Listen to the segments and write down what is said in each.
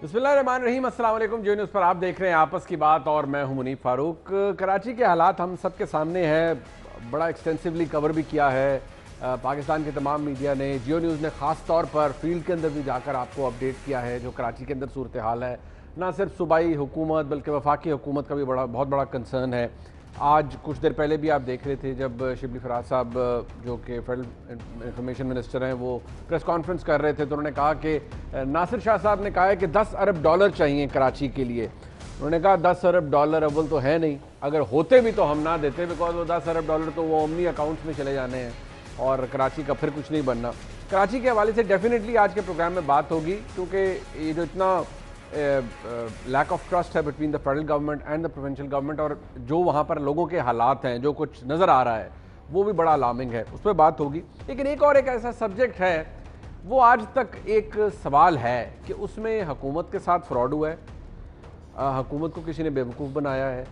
बिस्मिल्लाहिर्रहमानिर्रहीम, अस्सलाम वालेकुम। जियो न्यूज़ पर आप देख रहे हैं आपस की बात और मैं हूं मुनीफ फारूक। कराची के हालात हम सब के सामने हैं, बड़ा एक्सटेंसिवली कवर भी किया है पाकिस्तान के तमाम मीडिया ने। जियो न्यूज़ ने ख़ास तौर पर फील्ड के अंदर भी जाकर आपको अपडेट किया है जो कराची के अंदर सूरत हाल है। ना सिर्फ सूबाई हुकूमत बल्कि वफाकी हुकूमत का भी बहुत बड़ा कंसर्न है। आज कुछ देर पहले भी आप देख रहे थे जब शिबली फराज साहब जो कि फेडरल इंफॉर्मेशन मिनिस्टर हैं वो प्रेस कॉन्फ्रेंस कर रहे थे तो उन्होंने कहा कि नासिर शाह साहब ने कहा है कि 10 अरब डॉलर चाहिए कराची के लिए। उन्होंने कहा 10 अरब डॉलर अव्वल तो है नहीं, अगर होते भी तो हम ना देते, बिकॉज वो 10 अरब डॉलर तो वो ओमनी अकाउंट्स में चले जाने हैं और कराची का फिर कुछ नहीं बनना। कराची के हवाले से डेफिनेटली आज के प्रोग्राम में बात होगी, क्योंकि ये जो इतना लैक ऑफ ट्रस्ट है between the federal government and the provincial government और जो वहाँ पर लोगों के हालात हैं, जो कुछ नज़र आ रहा है वो भी बड़ा अलार्मिंग है, उस पर बात होगी। लेकिन एक ऐसा सब्जेक्ट है, वो आज तक एक सवाल है कि उसमें हुकूमत के साथ फ्रॉड हुआ है, हुकूमत को किसी ने बेवकूफ़ बनाया है,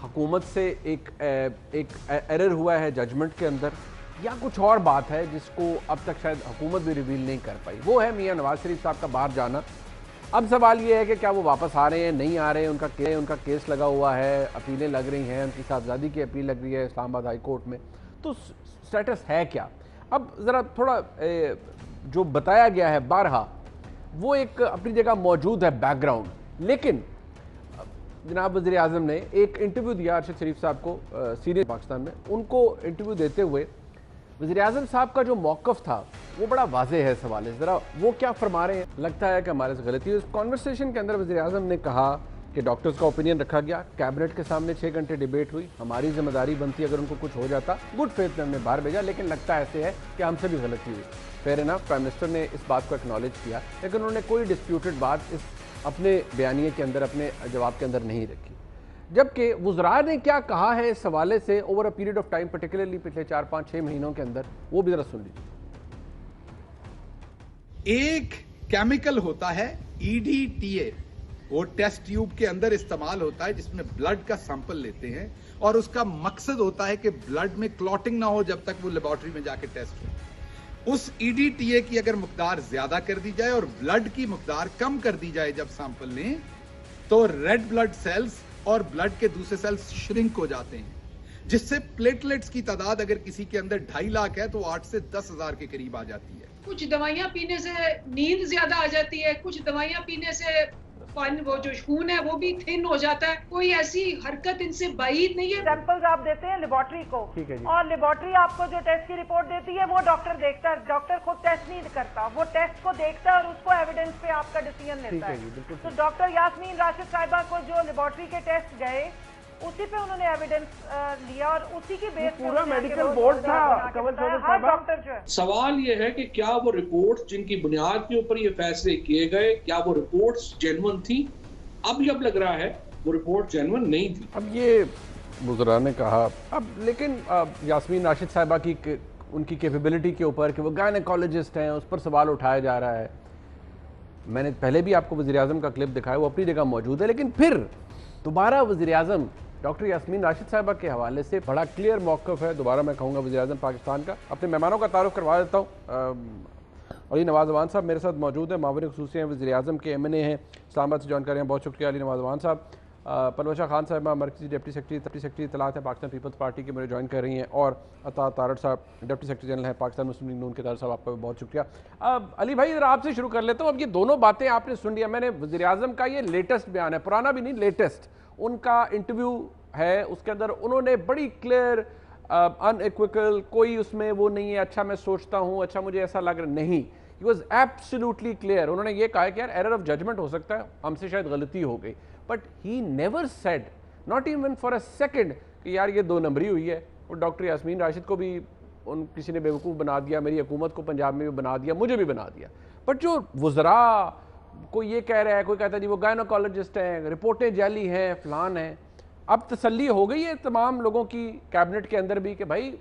हुकूमत से एक एरर हुआ है जजमेंट के अंदर, या कुछ और बात है जिसको अब तक शायद हुकूमत भी रिवील नहीं कर पाई। वो है मियां नवाज शरीफ साहब का बाहर जाना। अब सवाल ये है कि क्या वो वापस आ रहे हैं, नहीं आ रहे हैं, उनका केस लगा हुआ है, अपीलें लग रही हैं, उनकी साहबजादी की अपील लग रही है इस्लामाबाद हाई कोर्ट में, तो स्टेटस है क्या। अब ज़रा थोड़ा जो बताया गया है बारहा वो एक अपनी जगह मौजूद है बैकग्राउंड, लेकिन जनाब वज़ीर आज़म ने एक इंटरव्यू दिया अरशद शरीफ साहब को सीनियर पाकिस्तान में। उनको इंटरव्यू देते हुए वज़ीर आज़म साहब का जो मौक़िफ़ था वो बड़ा वाज़े है सवाल है, ज़रा वो क्या फरमा रहे हैं। लगता है कि हमारे से गलती है। उस कॉन्वर्सेशन के अंदर वज़ीर आज़म ने कहा कि डॉक्टर्स का ओपिनियन रखा गया, कैबिनेट के सामने 6 घंटे डिबेट हुई, हमारी जिम्मेदारी बनती अगर उनको कुछ हो जाता, गुड फेथ में हमने बाहर भेजा, लेकिन लगता ऐसे है कि हमसे भी गलती हुई। फेयर इनफ, प्राइम मिनिस्टर ने इस बात को एक्नॉलेज किया, लेकिन उन्होंने कोई डिस्प्यूटेड बात इस अपने बयानिए के अंदर, अपने जवाब के अंदर नहीं रखी। जबकि वुज़रा ने क्या कहा है इस हवाले से over a period of time, particularly पिछले 4-5-6 महीनों के अंदर, वो भी जरा सुन लीजिए। एक केमिकल होता है EDTA, वो टेस्ट ट्यूब के अंदर इस्तेमाल होता है जिसमें ब्लड का सैंपल लेते हैं और उसका मकसद होता है कि ब्लड में क्लॉटिंग ना हो जब तक वो लेबोरेटरी में जाके टेस्ट हो। उस EDTA की अगर मकदार ज्यादा कर दी जाए और ब्लड की मकदार कम कर दी जाए जब सैंपल लें, तो रेड ब्लड सेल्स और ब्लड के दूसरे सेल्स श्रिंक हो जाते हैं, जिससे प्लेटलेट्स की तादाद अगर किसी के अंदर 2.5 लाख है तो 8 से 10 हजार के करीब आ जाती है। कुछ दवाइयाँ पीने से नींद ज्यादा आ जाती है, कुछ दवाइयाँ पीने से वो जो खून है वो भी थिन हो जाता है। कोई ऐसी हरकत इनसे बाइद नहीं है। सैंपल्स आप देते हैं लेबोरेटरी को, और लेबोरेटरी आपको जो टेस्ट की रिपोर्ट देती है वो डॉक्टर देखता है, डॉक्टर खुद टेस्ट नहीं करता, वो टेस्ट को देखता है और उसको एविडेंस पे आपका डिसीजन लेता है। तो डॉक्टर यास्मीन राशिद साहिबा को जो लेबोरेटरी के टेस्ट गए उसी पे उन्होंने एविडेंस लिया और उसी की बेस पूरा मेडिकल बोर्ड था। हर डॉक्टर जो है, सवाल ये है कि क्या वो रिपोर्ट्स जिनकी बुनियाद के ऊपर ये फैसले किए गए, क्या वो रिपोर्ट्स जेन्युइन थी? अब जब लग रहा है वो रिपोर्ट जेन्युइन नहीं थी। अब ये वुज़रा ने कहा, अब लेकिन यास्मीन राशिद साहिबा की उनकी कैपेबिलिटी के ऊपर कि वो गायनेकोलॉजिस्ट हैं, उस पर सवाल उठाया जा रहा है। मैंने पहले भी आपको वज़ीर आज़म का क्लिप दिखाया, वो अपनी जगह मौजूद है, लेकिन फिर दोबारा वज़ीर आज़म डॉक्टर यास्मीन राशिद साहिबा के हवाले से बड़ा क्लियर मौक़िफ़ है। दोबारा मैं कहूँगा वज़ीर आज़म पाकिस्तान का। अपने मेहमानों का तारुफ करवा देता हूँ। अली नवाज़ अवान साहब मेरे साथ मौजूद हैं, मावरी ख़ुसूसी हैं, वज़ीर आज़म के MNA हैं, इस्लामाबाद से ज्वाइन कर रहे हैं, बहुत शुक्रिया अली नवाज़ अवान साहब। पलवशा खान साहब मरकज़ी डिप्टी सेक्रेटरी इत्तलात हैं पाकिस्तान पीपल्स पार्टी के, मेरे ज्वाइन कर रही हैं, और अता तारड़ साहब डिप्टी सेक्रेटरी जनरल हैं पाकिस्तान मुस्लिम लीग नून के। तारड़ साहब आपका भी बहुत शुक्रिया। अली भाई ज़रा आपसे शुरू कर लेता हूँ। अब ये दोनों बातें आपने सुन लिया, मैंने वज़ीर आज़म का ये लेटेस्ट बयान है, पुराना भी नहीं, लेटेस्ट उनका इंटरव्यू है, उसके अंदर उन्होंने बड़ी क्लियर अनइक्विकल, कोई उसमें वो नहीं है अच्छा मैं सोचता हूँ, अच्छा मुझे ऐसा लग रहा नहीं, ही वॉज एब्सोल्युटली क्लियर। उन्होंने ये कहा कि यार एरर ऑफ जजमेंट हो सकता है, हमसे शायद गलती हो गई, but he never said, not even for a second, कि यार ये 2 नंबरी हुई है। और डॉक्टर यास्मीन राशिद को भी किसी ने बेवकूफ़ बना दिया, मेरी हुकूमत को पंजाब में भी बना दिया, मुझे भी बना दिया। बट जो वुज़रा कोई ये कह रहा है, कोई कहता है जी वो गायनोकोलॉजिस्ट हैं, रिपोर्टें जाली हैं, फलान हैं, अब तसल्ली हो गई है तमाम लोगों की कैबिनेट के अंदर भी कि भाई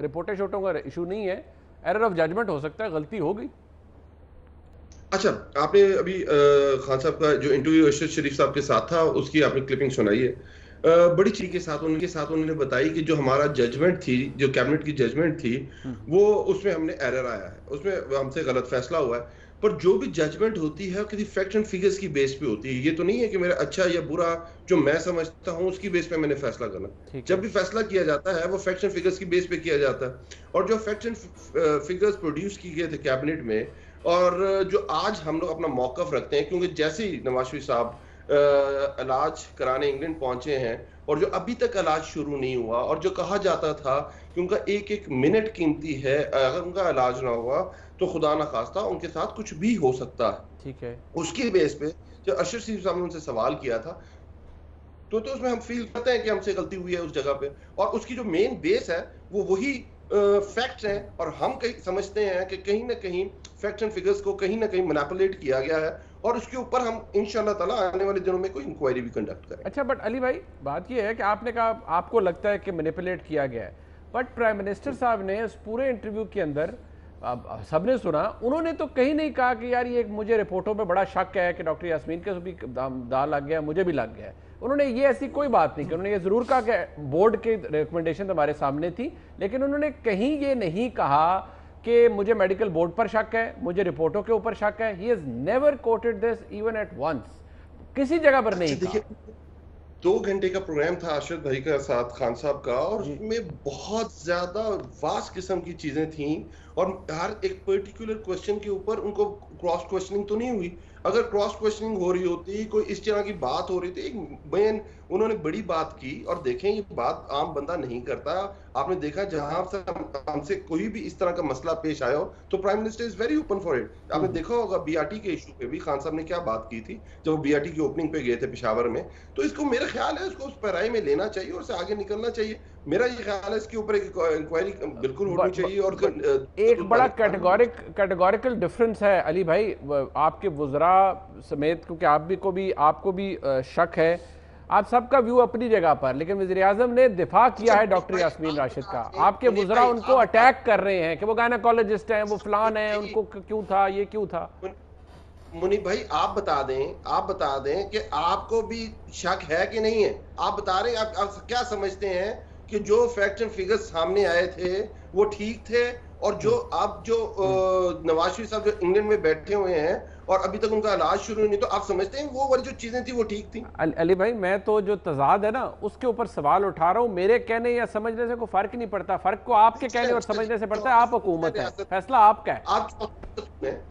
रिपोर्टें शोटों का इशू नहीं है, एरर ऑफ जजमेंट हो सकता है, गलती हो गई। अच्छा, आपने अभी खान साहब का जो इंटरव्यू अरशद शरीफ साहब के साथ था उसकी आपने क्लिपिंग सुनाई है। बड़ी चीज के साथ उन्होंने बताई कि जो हमारा जजमेंट थी, जो कैबिनेट की जजमेंट थी, वो उसमें हमने एरर आया है, उसमें हमसे गलत फैसला हुआ है। पर जो भी जजमेंट होती है किसी फैक्ट एंड फिगर्स की बेस पे होती है। ये तो नहीं है कि मेरा अच्छा या बुरा जो मैं समझता हूँ उसकी बेस पे मैंने फैसला करना। जब भी फैसला किया जाता है वो फैक्ट एंड फिगर्स की बेस पे किया जाता है। और जो फैक्ट एंड फिगर्स प्रोड्यूस किए गए थे कैबिनेट में, और जो आज हम लोग अपना मौकफ रखते हैं, क्योंकि जैसे ही नवाज शरीफ साहब इलाज कराने इंग्लैंड पहुंचे हैं और जो अभी तक इलाज शुरू नहीं हुआ, और जो कहा जाता था कि उनका एक एक मिनट कीमती है, अगर उनका इलाज ना हुआ तो खुदा ना खास्ता उनके साथ कुछ भी हो सकता है। ठीक है, उसकी बेस पे जब अरशद शरीफ साहब ने उनसे सवाल किया था तो उसमें हम फील करते हैं कि हमसे गलती हुई है उस जगह पे, और उसकी जो मेन बेस है वो वही फैक्ट्स हैं। और हम कहीं समझते हैं कि कहीं ना कहीं फैक्ट्स एंड फिगर्स को कहीं ना कहीं मैनिपुलेट किया गया है, और उसके ऊपर हम इंशाल्लाह ताला आने वाले दिनों में कोई इंक्वायरी भी कंडक्ट करें। अच्छा, बट अली भाई बात ये है कि आपने कहा आपको लगता है कि मैनिपुलेट किया गया है, बट प्राइम मिनिस्टर साहब ने इस पूरे इंटरव्यू के अंदर, सबने सुना, उन्होंने तो कहीं नहीं कहा कि यार ये मुझे रिपोर्टों में बड़ा शक है कि डॉक्टर यास्मीन के भी दाग लग गया, मुझे भी लग गया है। उन्होंने ये ऐसी कोई बात नहीं की। उन्होंने ये जरूर कहा कि बोर्ड की रिकमेंडेशन हमारे सामने थी, लेकिन उन्होंने कहीं ये नहीं कहा कि मुझे मेडिकल बोर्ड पर शक है, मुझे रिपोर्टों के ऊपर शक है। He has never quoted this even at once, किसी जगह पर नहीं कहा। 2 घंटे का प्रोग्राम था अरशद भाई का साथ, खान साहब का, और उसमें बहुत ज्यादा वास्ट किस्म की चीजें थी, और हर एक पर्टिकुलर क्वेश्चन के ऊपर उनको क्रॉस क्वेश्चनिंग तो नहीं हुई। अगर क्रॉस क्वेश्चनिंग हो रही होती, कोई इस तरह की बात हो रही थी, एक बयान उन्होंने बड़ी बात की, और देखें ये बात आम बंदा नहीं करता। आपने देखा जहां से हमसे कोई भी इस तरह का मसला पेश आया हो तो prime minister is very open for it. आपने देखा होगा बीआरटी के इशू पे भी खान साहब ने क्या बात की थी जब वो बीआरटी की ओपनिंग पे गए थे पेशावर में। तो इसको मेरा ख्याल है उसको उस पैराई में लेना चाहिए और उससे आगे निकलना चाहिए। मेरा ये ख्याल है इसके ऊपर एक इंक्वायरी बिल्कुल होनी चाहिए। और एक बड़ा कैटेगोरिकल डिफरेंस है अली भाई आपके वुज़रा समेत, क्योंकि आपको भी शक है, आप सबका व्यू अपनी जगह पर, लेकिन वज़ीर-ए-आज़म ने दिफा किया है डॉक्टर यास्मीन राशिद का। आपके वुज़रा उनको अटैक कर रहे हैं कि वो गायनेकोलॉजिस्ट हैं, वो फलान हैं, उनको क्यों था, ये क्यों था। मुनीब भाई आप बता दें कि आपको भी शक है कि नहीं है। आप बता रहे हैं, आप क्या समझते हैं कि जो फैक्ट एंड फिगर्स सामने आए थे वो ठीक थे, और जो नवाज शरीफ साहब जो इंग्लैंड में बैठे हुए हैं और अभी तक उनका इलाज शुरू नहीं, तो आप समझते हैं वो वाली जो चीजें थी वो ठीक थी? अली भाई मैं तो जो तजाद है ना उसके ऊपर सवाल उठा रहा हूँ। मेरे कहने या समझने से कोई फर्क नहीं पड़ता, फर्क को आपके कहने और समझने से पड़ता है। आप हुकूमत है, फैसला आपका है।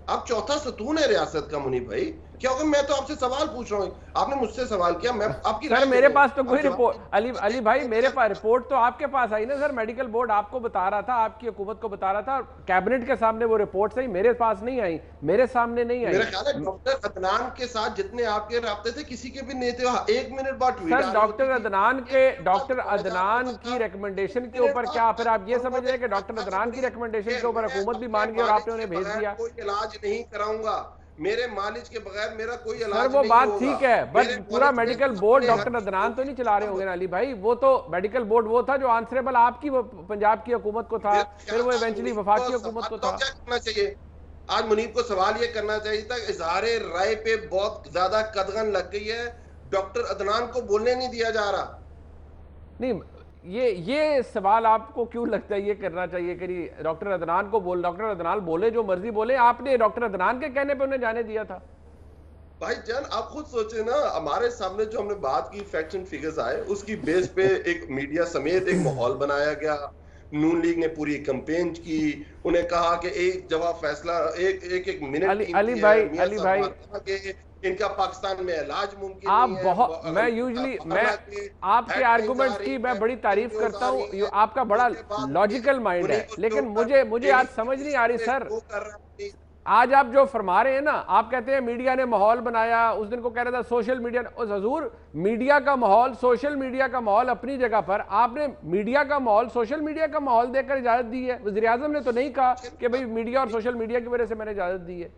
आप चौथा सतून है रियासत का मुनीब भाई। क्या होगा, मैं तो आपसे सवाल पूछ रहा हूँ, आपने मुझसे सवाल किया, मैं आपकी सर मेरे पास तो कोई रिपोर्ट, अली भाई मेरे पास रिपोर्ट तो आपके पास आई ना सर। मेडिकल बोर्ड आपको बता रहा था, आपकी हुकूमत को बता रहा था, कैबिनेट के सामने वो रिपोर्ट आई, मेरे पास नहीं आई, मेरे सामने नहीं आई। मेरा ख्याल है डॉक्टर अदनान के साथ जितने आपके राब्ते थे किसी के भी नहीं थे। 1 मिनट बाद सर डॉक्टर अदनान की रिकमेंडेशन के ऊपर क्या फिर आप ये समझ रहे हैं कि डॉक्टर अदनान की रिकमेंडेशन के ऊपर हुकूमत भी मान गई और आपने उन्हें भेज दिया? कोई इलाज नहीं कराऊंगा, मेरे मालिज के बगैर मेरा कोई इलाज सर वो बात ठीक है, बट पूरा मेडिकल बोर्ड डॉक्टर अदनान तो नहीं चला रहे होंगे ना अली भाई। वो तो मेडिकल बोर्ड वो था जो आंसरेबल आपकी पंजाब की हुकूमत को था, फिर वो इवेंचुअली वफाकी हुकूमत को था। क्या करना चाहिए आज मुनीब को? सवाल ये करना चाहिए था, इजहारे राय पे बहुत ज्यादा कदगन लग गई है, डॉक्टर अदनान को बोलने नहीं दिया जा रहा। नहीं ये सवाल आपको क्यों लगता है ये करना चाहिए कि डॉक्टर अदनान को डॉक्टर अदनान बोले जो मर्जी बोले, आपने डॉक्टर अदनान के कहने पे उन्हें जाने दिया था? भाई जान आप खुद सोचे ना, हमारे सामने जो हमने बात की फैक्ट्स एंड फिगर्स आए, उसकी बेस पे एक मीडिया समेत एक माहौल बनाया गया। नून लीग ने पूरी कैंपेन की, उन्हें कहा कि एक जवाब फैसला एक मिनट। अली भाई इनका पाकिस्तान में इलाज मुमकिन आप नहीं है। बहुत मैं आपके आर्गुमेंट्स की मैं बड़ी तारीफ करता हूँ, आपका बड़ा लॉजिकल माइंड है, लेकिन मुझे आज समझ नहीं आ रही सर। आज आप जो फरमा रहे हैं ना, आप कहते हैं मीडिया ने माहौल बनाया, उस दिन को कह रहा था सोशल मीडिया ने। उस हजूर मीडिया का माहौल, सोशल मीडिया का माहौल अपनी जगह पर, आपने मीडिया का माहौल सोशल मीडिया का माहौल देकर इजाजत दी है। वज़ीर-ए-आज़म ने तो नहीं कहा कि भाई मीडिया और सोशल मीडिया की वजह से मैंने इजाजत दी है।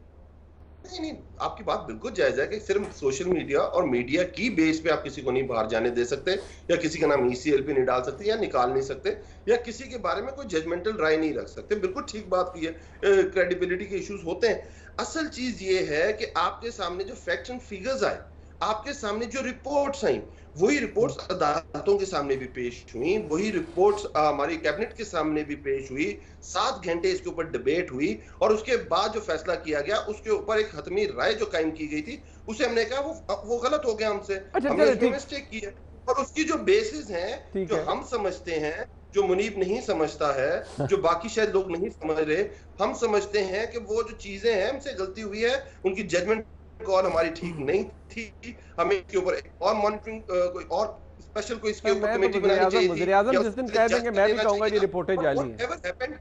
नहीं, आपकी बात बिल्कुल जायज है कि सिर्फ सोशल मीडिया और मीडिया की बेस पे आप किसी को नहीं बाहर जाने दे सकते, या किसी का नाम ECL पे नहीं डाल सकते, या निकाल नहीं सकते, या किसी के बारे में कोई जजमेंटल राय नहीं रख सकते। बिल्कुल ठीक बात की है, क्रेडिबिलिटी के इश्यूज होते हैं। असल चीज ये है कि आपके सामने जो फैक्ट्स एंड फिगर्स आए, आपके सामने जो रिपोर्ट्स आई, वही रिपोर्ट्स अदालतों के सामने भी पेश हुई, वही रिपोर्ट्स हमारी कैबिनेट के सामने भी पेश हुई, 7 घंटे इसके ऊपर डिबेट हुई और उसके बाद जो फैसला किया गया उसके ऊपर एक हतमी राय जो कायम की गई थी, उसे हमने कहा वो गलत हो गया हमसे, हमने उसमें मिस्टेक की है। और उसकी जो बेसिस हैं, जो हम समझते हैं, जो मुनीब नहीं समझता है, जो बाकी शायद लोग नहीं समझ रहे, हम समझते हैं कि वो जो चीजें हैं हमसे गलती हुई है, उनकी जजमेंट कॉल हमारी ठीक नहीं थी, हमें इसके ऊपर और मॉनिटरिंग कोई और स्पेशल कोई इसके ऊपर कमेटी बनानी चाहिए थी। वज़ीर आज़म जिस दिन कह देंगे मैं भी कहूंगा ये रिपोर्टें जाली हैं।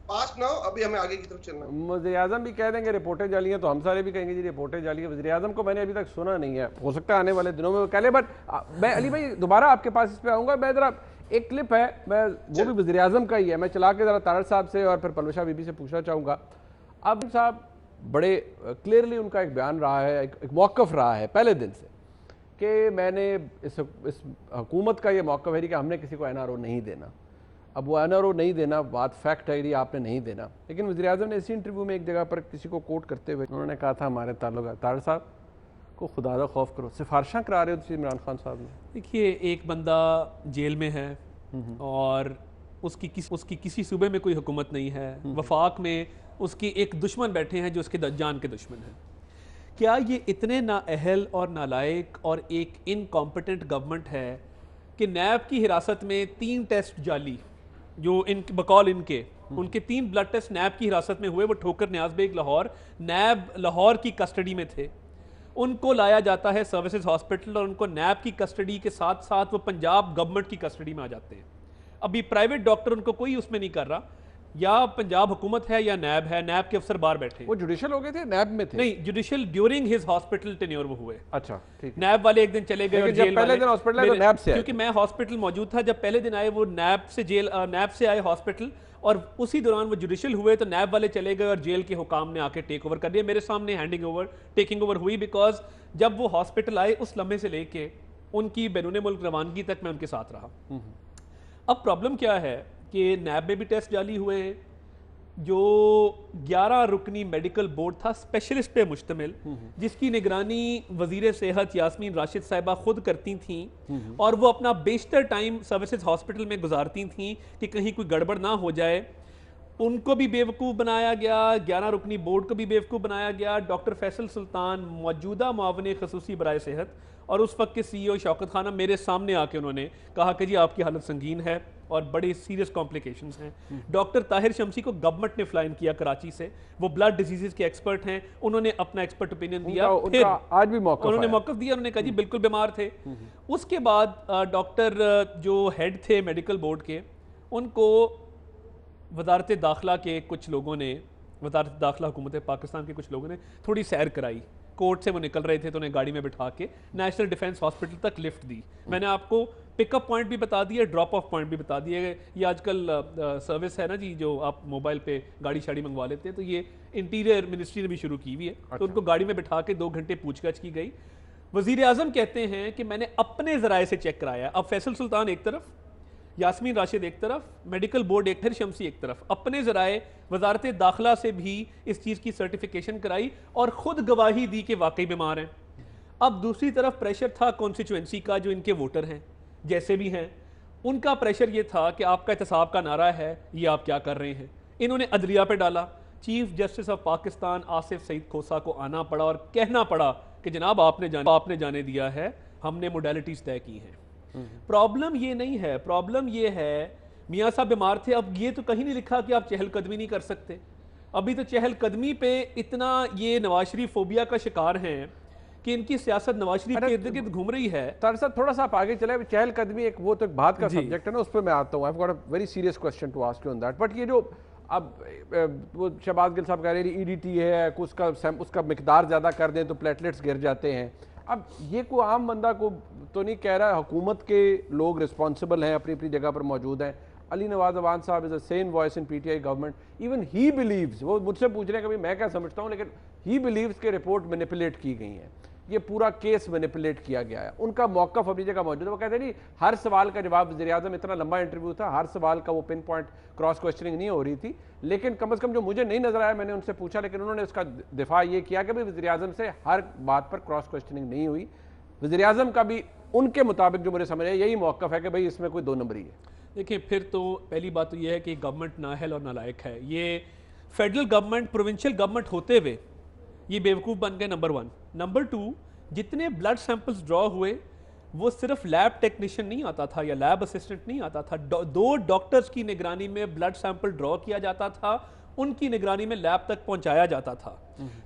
पास नाउ, अभी हमें आगे की तरफ चलना है। वज़ीर आज़म भी कह देंगे रिपोर्टें जाली हैं तो हम सारे भी कहेंगे जी रिपोर्टें जाली है। वज़ीर आज़म को मैंने अभी तक सुना नहीं है, हो सकता है आने वाले दिनों में वो कह ले। बट मैं अली भाई दोबारा आपके पास इस पे आऊँगा। मैं ज़रा एक क्लिप है, मैं वो भी वज़ीर आज़म का ही है, मैं चला के ज़रा तारड़ साहब से और फिर परवशा बीबी से पूछना चाहूँगा। अब साहब बड़े क्लियरली उनका एक बयान रहा है, एक मौक़िफ़ रहा है पहले दिन से कि मैंने इस हुकूमत का ये मौक़िफ़ है कि हमने किसी को NRO नहीं देना। अब वो NRO नहीं देना बात फैक्ट है, आपने नहीं देना, लेकिन वज़ीर आज़म ने इसी इंटरव्यू में एक जगह पर किसी को कोट करते हुए उन्होंने कहा था हमारे ताल्लुक तारड़ साहब को खुदा दा खौफ करो, सिफारिशां करा रहे हो इमरान खान साहब ने। देखिए, एक बंदा जेल में है और उसकी किसी सूबे में कोई हुकूमत नहीं है, वफाक में उसके एक दुश्मन बैठे हैं जो उसके जान के दुश्मन हैं। क्या ये इतने नाअहल और नालायक और एक इनकॉम्पिटेंट गवर्नमेंट है कि नैब की हिरासत में 3 टेस्ट जाली जो इन बकौल उनके 3 ब्लड टेस्ट नैब की हिरासत में हुए, वो ठोकर न्याज बेग लाहौर नैब लाहौर की कस्टडी में थे, उनको लाया जाता है सर्विसेज हॉस्पिटल और उनको नैब की कस्टडी के साथ साथ वो पंजाब गवर्नमेंट की कस्टडी में आ जाते हैं। अभी प्राइवेट डॉक्टर उनको कोई उसमें नहीं कर रहा, या पंजाब हुकूमत है या नैब है, नैब के अफसर बाहर बैठे। वो जुडिशियल हो गए थे, नैब में थे? नहीं, judicial during his hospital tenure वो हुए। अच्छा, ठीक। नैब वाले एक दिन चले गए और जेल पहले दिन हॉस्पिटल तो नैब से, क्योंकि मैं हॉस्पिटल मौजूद था जब पहले दिन आए, वो नैब से जेल, नैब से आए हॉस्पिटल और उसी दौरान वो जुडिशियल हुए तो नैब वाले चले गए और जेल के हुकाम ने आके टेक ओवर कर दिया। मेरे सामने टेकिंग ओवर हुई, बिकॉज जब वो हॉस्पिटल आए उस लम्हे से लेके उनकी बैरून मुल्क रवानगी तक मैं उनके साथ रहा। अब प्रॉब्लम क्या है कि नैब में भी टेस्ट जाली हुए, जो 11 रुकनी मेडिकल बोर्ड था स्पेशलिस्ट पे मुश्तमिल, जिसकी निगरानी वजीर सेहत यास्मीन राशिद साहिबा खुद करती थी और वो अपना बेशतर टाइम सर्विसेज हॉस्पिटल में गुजारती थी कि कहीं कोई गड़बड़ ना हो जाए, उनको भी बेवकूफ़ बनाया गया, 11 रुकनी बोर्ड को भी बेवकूफ़ बनाया गया। डॉक्टर फैसल सुल्तान मौजूदा मुआवने खसूसी बराए सेहत और उस वक्त के CEO शौकत खाना मेरे सामने आके उन्होंने कहा कि जी आपकी हालत संगीन है और बड़ी सीरियस कॉम्प्लिकेशंस हैं। डॉक्टर ताहिर शमसी को गवर्नमेंट ने फ्लाइन किया कराची से, वो ब्लड डिजीज़ के एक्सपर्ट हैं, उन्होंने अपना एक्सपर्ट ओपिनियन दिया, फिर आज भी उन्होंने मौक़िफ़ दिया, उन्होंने कहा जी बिल्कुल बीमार थे। उसके बाद डॉक्टर जो हेड थे मेडिकल बोर्ड के, उनको वजारत दाखिला के कुछ लोगों ने, वजारत दाखिला हुकूमत पाकिस्तान के कुछ लोगों ने थोड़ी सैर कराई, कोर्ट से वो निकल रहे थे तो उन्हें गाड़ी में बिठा के नेशनल डिफेंस हॉस्पिटल तक लिफ्ट दी। मैंने आपको पिकअप पॉइंट भी बता दिया, ड्रॉप ऑफ पॉइंट भी बता दिए। ये आजकल सर्विस है ना जी, जो आप मोबाइल पे गाड़ी शाड़ी मंगवा लेते हैं, तो ये इंटीरियर मिनिस्ट्री ने भी शुरू की हुई है। अच्छा। तो उनको गाड़ी में बिठा के 2 घंटे पूछताछ की गई। वजीर आजम कहते हैं कि मैंने अपने ज़राए से चेक कराया। अब फैसल सुल्तान एक तरफ, यास्मीन राशिद एक तरफ, मेडिकल बोर्ड एक, फिर शमसी एक तरफ, अपने ज़राए वजारत दाखिला से भी इस चीज़ की सर्टिफिकेशन कराई और ख़ुद गवाही दी कि वाकई बीमार हैं। अब दूसरी तरफ प्रेशर था कॉन्स्टिट्यूएंसी का, जो इनके वोटर हैं जैसे भी हैं, उनका प्रेशर ये था कि आपका एहतसाब का नारा है, ये आप क्या कर रहे हैं। इन्होंने अदलिया पे डाला। Chief justice of Pakistan Asif Saeed Khosa को आना पड़ा और कहना पड़ा कि जनाब आपने जाने दिया है, हमने मोडेलिटीज़ तय की हैं। प्रॉब्लम ये नहीं है, प्रॉब्लम ये है मियाँ साहब बीमार थे। अब ये तो कहीं नहीं लिखा कि आप चहलकदमी नहीं कर सकते। अभी तो चहलकदमी पे इतना ये नवाज शरीफ फोबिया का शिकार हैं कि इनकी सियासत नवाज शरीफ के इर्द गिर्द घूम रही है। सर थोड़ा सा आप आगे चले, चहलकदमी एक वो तो एक बात का सब्जेक्ट है ना, उस पर मैं आता हूँ। I have got a very serious question to ask you on that. But ये जो अब वो शहबाज गिल साहब कह रहे हैं EDT है, उसका मिकदार ज़्यादा कर दें तो प्लेटलेट्स गिर जाते हैं। अब ये कोई आम बंदा को तो नहीं कह रहा, हुकूमत के लोग रिस्पॉन्सिबल हैं, अपनी अपनी जगह पर मौजूद हैं। अली नवाज अवान साहब is a same voice in PTI government. Even he believes, वो मुझसे पूछ रहे हैं कभी मैं क्या समझता हूँ, लेकिन ही बिलीव्स के रिपोर्ट मैनिपुलेट की गई हैं, ये पूरा केस मैनिपुलेट किया गया है। उनका मौक़िफ़ अपनी जगह मौजूद है। वो कहते हैं नहीं, हर सवाल का जवाब, वज़ीर आज़म इतना लंबा इंटरव्यू था, हर सवाल का वो पिन पॉइंट क्रॉस क्वेश्चनिंग नहीं हो रही थी, लेकिन कम से कम जो मुझे नहीं नजर आया, मैंने उनसे पूछा, लेकिन उन्होंने उसका दिफा ये किया कि भाई वज़ीर आज़म से हर बात पर क्रॉस क्वेश्चनिंग नहीं हुई। वज़ीर आज़म का भी उनके मुताबिक जो मुझे समझ है यही मौक़िफ़ है कि भाई इसमें कोई दो नंबरी है। देखिए, फिर तो पहली बात तो यह है कि गवर्नमेंट नाअहल और नालायक है। ये फेडरल गवर्नमेंट प्रोविंशियल गवर्नमेंट होते हुए ये बेवकूफ़ बन गए, नंबर 1। नंबर 2, जितने ब्लड सैंपल्स ड्रॉ हुए वो सिर्फ लैब टेक्नीशियन नहीं आता था या लैब असिस्टेंट नहीं आता था, 2 डॉक्टर्स की निगरानी में ब्लड सैंपल ड्रॉ किया जाता था, उनकी निगरानी में लैब तक पहुंचाया जाता था।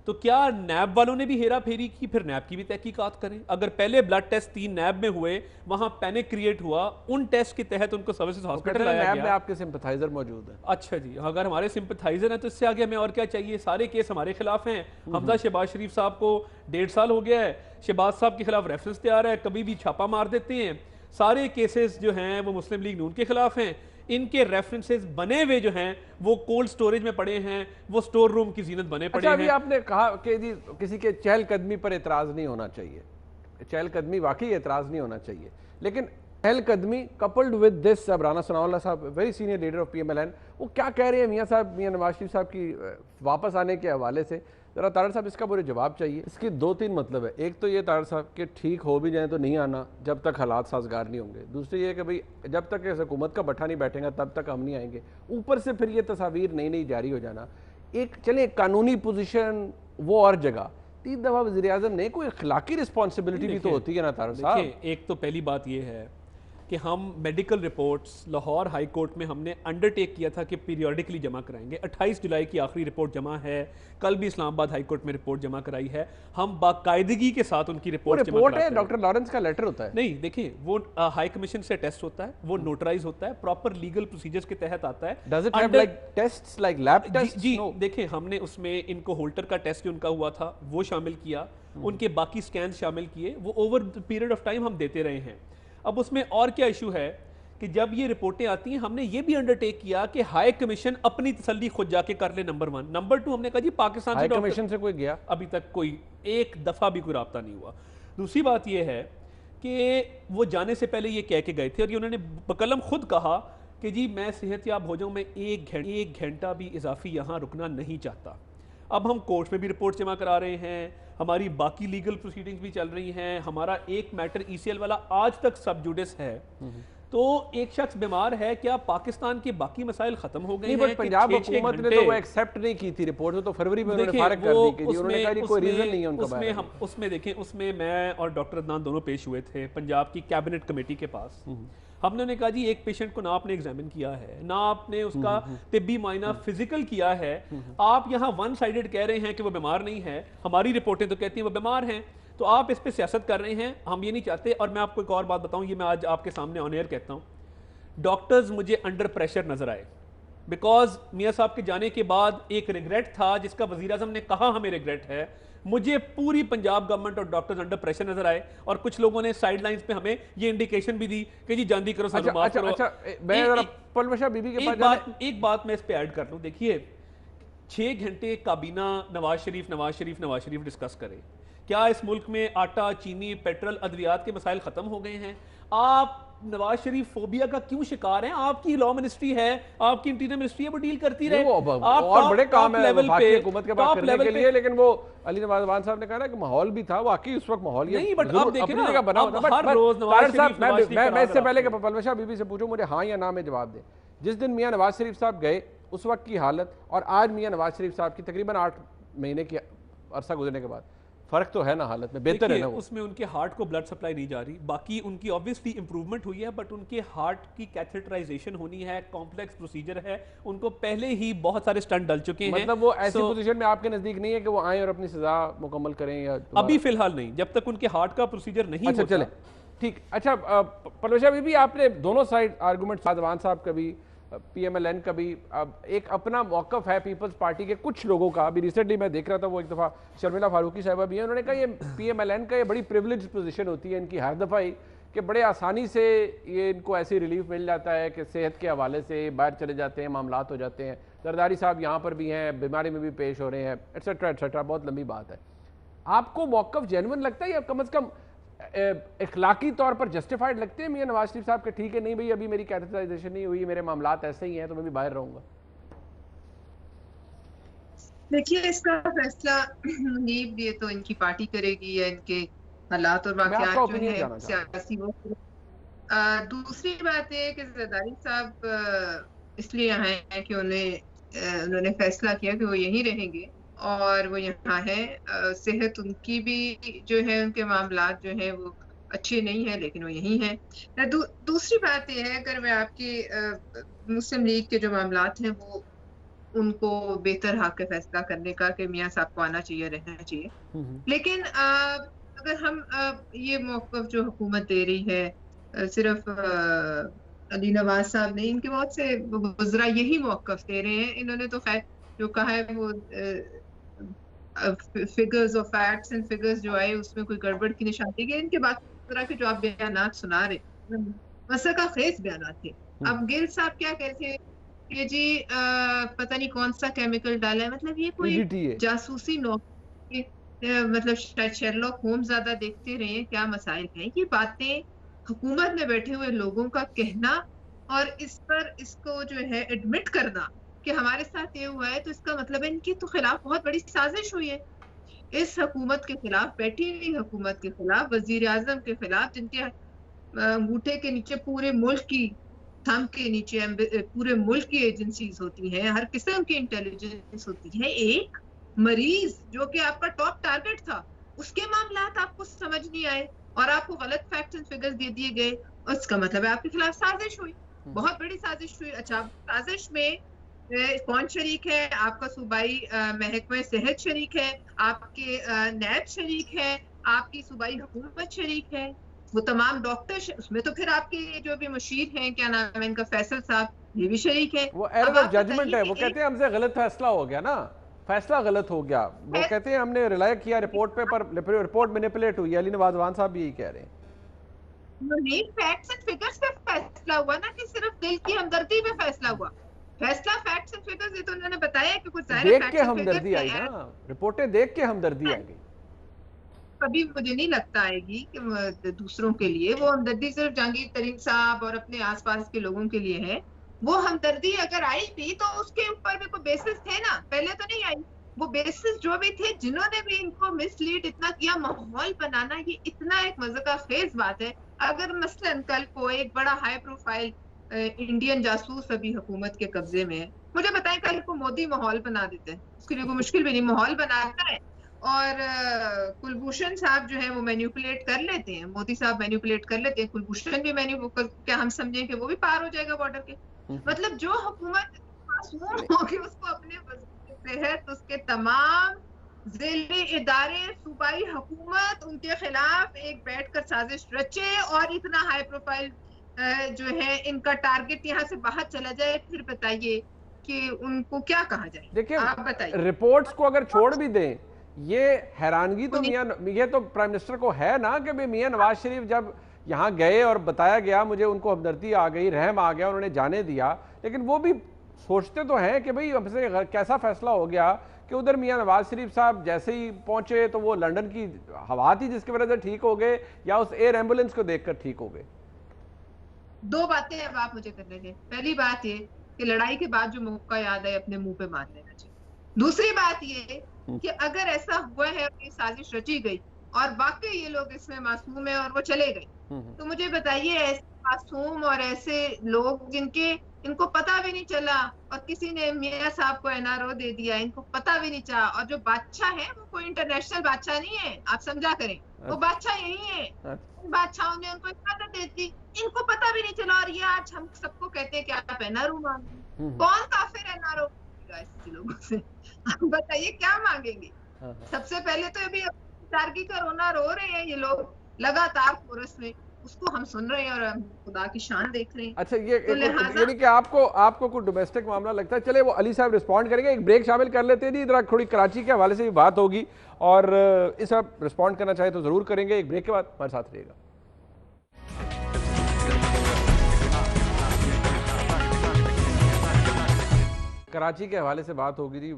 तो क्या नैब वालों ने भी हेरा फेरी की? फिर नैब की भी तहकीकात करें। अगर पहले ब्लड टेस्ट 3 नैब में हुए, वहां पैनिक क्रिएट हुआ, उन टेस्ट के तहत उनको सर्विसेज हॉस्पिटल लाया गया। नैब में आपके सिंपैथाइजर मौजूद हैं। अच्छा जी, अगर हमारे सिंपैथाइजर हैं तो इससे आगे हमें और क्या चाहिए? सारे केस हमारे खिलाफ हैं। हमजा शहबाज शरीफ साहब को 1.5 साल हो गया है, शहबाज साहब के खिलाफ रेफरेंस तैयार है, कभी भी छापा मार देते हैं। सारे केसेस जो हैं वो मुस्लिम लीग नून के खिलाफ हैं। इनके रेफरेंसेस बने हुए जो हैं वो कोल्ड स्टोरेज में पड़े हैं, वो स्टोर रूम की जीनत बने पड़े हैं। अभी आपने कहा कि जी किसी के चहलकदमी पर एतराज़ नहीं होना चाहिए, चहलकदमी वाकई एतराज़ नहीं होना चाहिए, लेकिन चहलकदमी कपल्ड विद दिस, अब राना सनाउल्लाह साहब very senior leader of PMLN, वो क्या कह रहे हैं मियाँ साहब, मियाँ नवाज शरीफ साहब की वापस आने के हवाले से? ज़रा तारड़ साहब इसका मुझे जवाब चाहिए। इसके 2-3 मतलब है। एक तो ये तारड़ साहब कि ठीक हो भी जाए तो नहीं आना जब तक हालात साजगार नहीं होंगे। दूसरी ये कि भाई जब तक इस हुकूमत का बट्ठा नहीं बैठेगा तब तक हम नहीं आएंगे। ऊपर से फिर ये तस्वीर नई नई जारी हो जाना। एक चले कानूनी पोजीशन वो और जगह, 3 दफ़ा वज़ीर आज़म ने कोई अखलाकी रिस्पॉन्सिबिलिटी भी तो होती है ना तारड़ साहब। एक तो पहली बात ये है कि हम medical reports Lahore high court में हमने अंडरटेक किया था कि पीरियडिकली जमा कराएंगे। 28 जुलाई की आखिरी रिपोर्ट जमा है, कल भी इस्लामाबाद हाई कोर्ट में रिपोर्ट जमा कराई है। हम बाकायदगी के साथ उनकी रिपोर्ट है, डॉक्टर लॉरेंस का लेटर होता है। नहीं, देखिए वो हाई कमीशन से टेस्ट होता है, वो नोटराइज होता है, प्रॉपर लीगल प्रोसीजर्स के तहत आता है। Does it have like tests like lab tests? जी, देखिए हमने उसमें इनको होल्टर का टेस्ट जो उनका हुआ था वो शामिल किया, उनके बाकी स्कैन शामिल किए, वो ओवर पीरियड ऑफ टाइम हम देते रहे हैं। अब उसमें और क्या इशू है कि जब ये रिपोर्टें आती हैं हमने ये भी अंडरटेक किया कि हाई कमीशन अपनी तसल्ली खुद जाके कर ले, नंबर 1। नंबर 2, हमने कहा जी पाकिस्तान हाई कमीशन से कोई गया अभी तक कोई एक दफ़ा भी कोई राब्ता नहीं हुआ। दूसरी बात ये है कि वो जाने से पहले ये कह के गए थे और ये उन्होंने बकलम खुद कहा कि जी मैं सेहतयाब हो जाऊँ, मैं एक घंटा भी इजाफी यहाँ रुकना नहीं चाहता। अब हम कोर्ट में भी रिपोर्ट जमा करा रहे हैं, हमारी बाकी लीगल प्रोसीडिंग्स भी चल रही हैं, हमारा एक मैटर ECL वाला आज तक सब जुडिस है। तो एक शख्स बीमार है, क्या पाकिस्तान के बाकी मसाइल खत्म हो गए हैं? पंजाब हुकूमत ने तो वो एक्सेप्ट नहीं की थी रिपोर्ट, तो फरवरी में उन्होंने फारिग कर दी कि उन्होंने कहा कोई रीजन नहीं है उनका। उसमें देखें, उसमें मैं और डॉक्टर अदनान दोनों पेश हुए थे पंजाब की कैबिनेट कमेटी के पास। हमने उन्हें कहा जी एक पेशेंट को ना आपने एग्जामिन किया है, ना आपने उसका तिब्बी मायना फिजिकल किया है, आप यहाँ वन साइडेड कह रहे हैं कि वो बीमार नहीं है, हमारी रिपोर्टें तो कहती हैं वो बीमार हैं, तो आप इस पे सियासत कर रहे हैं, हम ये नहीं चाहते। और मैं आपको एक और बात बताऊं, ये मैं आज आपके सामने ऑन एयर कहता हूं, डॉक्टर्स मुझे अंडर प्रेशर नजर आए, बिकॉज मियाँ साहब के जाने के बाद एक रिग्रेट था जिसका वजीर आज़म ने कहा हमें रिग्रेट है। मुझे पूरी पंजाब गवर्नमेंट और डॉक्टर्स अंडर प्रेशर नजर आए और कुछ लोगों ने साइडलाइंस पे हमें ये इंडिकेशन भी दी कि जी जल्दी करो, सानू माफ करो। एक बात मैं इस पे ऐड कर लूं, देखिए 6 घंटे काबीना नवाज शरीफ डिस्कस करे, क्या इस मुल्क में आटा, चीनी, पेट्रोल, अद्वियात के मसाइल खत्म हो गए हैं? आप नवाज शरीफ फोबिया का क्यों शिकार हैं? आपकी लॉ मिनिस्ट्री है, आपकी इंटीरियर मिनिस्ट्री है, वो डील करती रहे। आप और बड़े काम है हुकूमत के पास करने के लिए, लेकिन वो अली नवाज साहब ने कहा ना कि माहौल भी था, वाकई उस वक्त माहौल नहीं, बट आप देखें ना, बना होता। हर रोज नवाज शरीफ, मैं इससे पहले कि पलवशा बीबी से पूछूं, मुझे हाँ या ना में जवाब दे। जिस दिन मियाँ नवाज शरीफ साहब गए उस वक्त की हालत और आज मियाँ नवाज शरीफ साहब की तकरीबन 8 महीने की अरसा गुजरने के बाद फर्क तो है ना, हालत में बेहतर है ना। उसमें उनके हार्ट को ब्लड सप्लाई नहीं जा रही, बाकी उनकी ऑब्वियसली इंप्रूवमेंट हुई है, बट उनके हार्ट की कैथेटराइजेशन होनी है, कॉम्प्लेक्स प्रोसीजर है, उनको पहले ही बहुत सारे स्टंट डल चुके हैं। मतलब वो ऐसी पोजीशन में आपके नजदीक नहीं है कि वो आए और अपनी सजा मुकम्मल करें? या अभी फिलहाल नहीं, जब तक उनके हार्ट का प्रोसीजर नहीं होता। चले ठीक। अच्छा परवेशा बीबी, आपने दोनों साइड आर्गूमेंट, सादवान साहब का भी, PMLN का भी, एक अपना मौकफ है पीपल्स पार्टी के कुछ लोगों का। अभी रिसेंटली मैं देख रहा था, वो एक दफ़ा शर्मिला फारूकी साहिबा भी है, उन्होंने कहा ये PMLN का ये बड़ी प्रिविलेज पोजीशन होती है इनकी हर दफ़ा ही, कि बड़े आसानी से ये इनको ऐसी रिलीफ मिल जाता है कि सेहत के हवाले से बाहर चले जाते हैं, मामलात हो जाते हैं। जरदारी साहब यहाँ पर भी हैं, बीमारी में भी पेश हो रहे हैं, एट्सेट्रा एट्सेट्रा, बहुत लंबी बात है। आपको मौकफ जेन्युइन लगता है या कम अज़ कम इखलाकी तौर पर जस्टिफाइड लगते हैं मियां नवाज शरीफ साहब के? ठीक है, नहीं भाई अभी मेरी कैथेटराइजेशन नहीं हुई, मेरे मामलात ऐसे ही हैं, तो मैं भी बाहर रहूंगा। देखिए, इसका फैसला मुनीब ये तो इनकी पार्टी करेगी या इनके हालात और वाकयात जो ओपिनियन है जानना सियासी वो। दूसरी बात है कि जरदारी साहब इसलिए यहाँ है कि उन्होंने फैसला किया कि वो यहीं रहेंगे और वो यहाँ है। सेहत उनकी भी जो है, उनके मामलात जो है वो अच्छे नहीं है, लेकिन वो यहीं है। दूसरी बात यह है, अगर मैं आपकी मुस्लिम लीग के जो मामलात हैं वो उनको बेहतर हक के फैसला करने का कि मियाँ साहब को आना चाहिए, रहना चाहिए। लेकिन अगर हम ये मौक़िफ़ जो हुकूमत दे रही है, सिर्फ अली नवाज साहब नहीं, इनके बहुत से वज़रा यही मौक़िफ़ दे रहे हैं। इन्होंने तो खैर जो कहा है वो फिगर्स और फैक्ट्स एंड फिगर्स जो आए उसमें कोई गड़बड़ की निशानी है। इनके बाकी तरह के जो आप बयानात सुना रहे मसका खेज बयानात थे। अब गिल साहब क्या कहते हैं कि जी पता नहीं कौन सा केमिकल डाला है, मतलब ये कोई जासूसी नौकरी, मतलब शायद शेरलॉक होम्स ज्यादा देखते रहे हैं, क्या मसाइल हैं। ये बातें हुकूमत में बैठे हुए लोगों का कहना और इस पर इसको जो है एडमिट करना कि हमारे साथ ये हुआ है, तो इसका मतलब है इनके तो खिलाफ बहुत बड़ी साजिश हुई है। इस हुकूमत के खिलाफ, बैठी हुई हुकूमत के खिलाफ, वजीर आजम के खिलाफ, जिनके अंगूठे के नीचे पूरे मुल्क की, थंब के नीचे पूरे मुल्क की एजेंसीज होती हैं, हर किस्म की इंटेलिजेंस होती है। एक मरीज जो कि आपका टॉप टारगेट था, उसके मामलात आपको समझ नहीं आए और आपको गलत फैक्ट्स एंड फिगर्स दे दिए गए, उसका मतलब है आपके खिलाफ साजिश हुई, बहुत बड़ी साजिश हुई। अच्छा, साजिश में कौन शरीक है? आपका सूबाई महकमा सेहत शरीक है, आपके नैब शरीक है, आपकी सूबाई हुकूमत शरीक है, वो तमाम डॉक्टर, उसमें तो फिर आपके जो भी मुशीर हैं, क्या नाम है इनका, फैसल साहब, ये भी शरीक है। वो एरर ऑफ जजमेंट है, वो कहते हैं हमसे गलत फैसला हो गया ना, फैसला गलत हो गया। वो कहते हैं हमने रिलाय किया रिपोर्ट पे, पर रिपोर्ट मैनिपुलेट हुई। अली नवाज वान साहब भी यही कह रहे हैं। नहीं, फैक्ट्स एंड फिगर्स पे फैसला हुआ ना, कि सिर्फ दिल की हमदर्दी पे फैसला हुआ। फैसला फैक्ट्स एंड फिगर्स, ये तो उन्होंने बताया कि कुछ देख के हमदर्दी आई ना, रिपोर्टें देख के हमदर्दी आ गई। कभी मुझे नहीं लगता आएगी कि दूसरों के लिए वो हमदर्दी सिर्फ जहांगीर तरीन साहब और अपने आसपास के लोगों के लिए है। वो हमदर्दी अगर आई थी तो उसके ऊपर भी कोई बेसिस थे ना, पहले तो नहीं आई। वो बेसिस जो भी थे, जिन्होंने भी इनको मिसलीड इतना किया, माहौल बनाना, ये इतना एक मज़ा खेज बात है। अगर मसलन कल को एक बड़ा हाई प्रोफाइल इंडियन जासूस अभी हुकूमत के कब्जे में है, मुझे बताएं कल को मोदी माहौल बना देते हैं, उसके लिए कोई मुश्किल भी नहीं, माहौल बनाता है। और कुलभूषण साहब जो है वो मैनिपुलेट कर लेते हैं, मोदी साहब मैनिपुलेट कर लेते हैं, कुलभूषण भी क्या हम समझें कि वो भी पार हो जाएगा बॉर्डर के? मतलब जो हुकूमत मासूम होगी उसको अपने सेहत, उसके तमाम जिले इदारे, सूबाई हुकूमत उनके खिलाफ एक बैठकर साजिश रचे और इतना हाई प्रोफाइल जो है इनका टारगेट यहाँ से बाहर चला जाए, फिर बताइए कि उनको क्या कहा जाए? देखिए, आप बताइए। रिपोर्ट्स को अगर छोड़ भी दें, ये हैरानगी तो ये तो प्राइम मिनिस्टर को है ना कि मियां नवाज शरीफ जब यहाँ गए और बताया गया, मुझे उनको हमदर्दी आ गई, रहम आ गया, उन्होंने जाने दिया, लेकिन वो भी सोचते तो हैं कि भाई हमसे कैसा फैसला हो गया कि उधर मियां नवाज शरीफ साहब जैसे ही पहुंचे तो वो लंदन की हवा थी जिसकी वजह से ठीक हो गए, या उस एयर एम्बुलेंस को देखकर ठीक हो गए? दो बातें अब आप मुझे करने दें। पहली बात ये कि लड़ाई के बाद जो मौका याद है अपने मुंह पे मार लेना चाहिए। दूसरी बात ये कि अगर ऐसा हुआ है और ये साजिश रची गई और वाकई ये लोग इसमें मासूम है और वो चले गए, तो मुझे बताइए ऐसे मासूम और ऐसे लोग इनको पता भी नहीं चला और किसी ने मियां साहब को एनआरओ दे दिया, इनको पता भी नहीं चला, और जो बादशाह है वो कोई इंटरनेशनल बादशाह नहीं है, आप समझा करें, वो बादशाह यही है। बादशाहों ने उनको इजाजत दे दी, इनको पता भी नहीं चला, और ये आज हम सबको कहते हैं कि आप एनआरओ मांगे। कौन काफिर एनआरओ ऐसे लोगों से? बताइए क्या मांगेंगे? सबसे पहले तो अभी तारगी का रोना रो रहे हैं ये लोग लगातार कोरस में, उसको हम सुन रहे हैं और हम खुदा की शान देख रहे हैं। अच्छा, ये यानी कि आपको कोई डोमेस्टिक मामला लगता है? चले वो अली साहब रिस्पॉन्ड करेंगे, एक ब्रेक शामिल कर लेते हैं, इधर थोड़ी कराची के हवाले से भी बात होगी और इस आप रिस्पॉन्ड करना चाहे तो जरूर करेंगे। एक ब्रेक के बाद हमारे साथ रहिएगा। कराची के हवाले से बात होगी जी,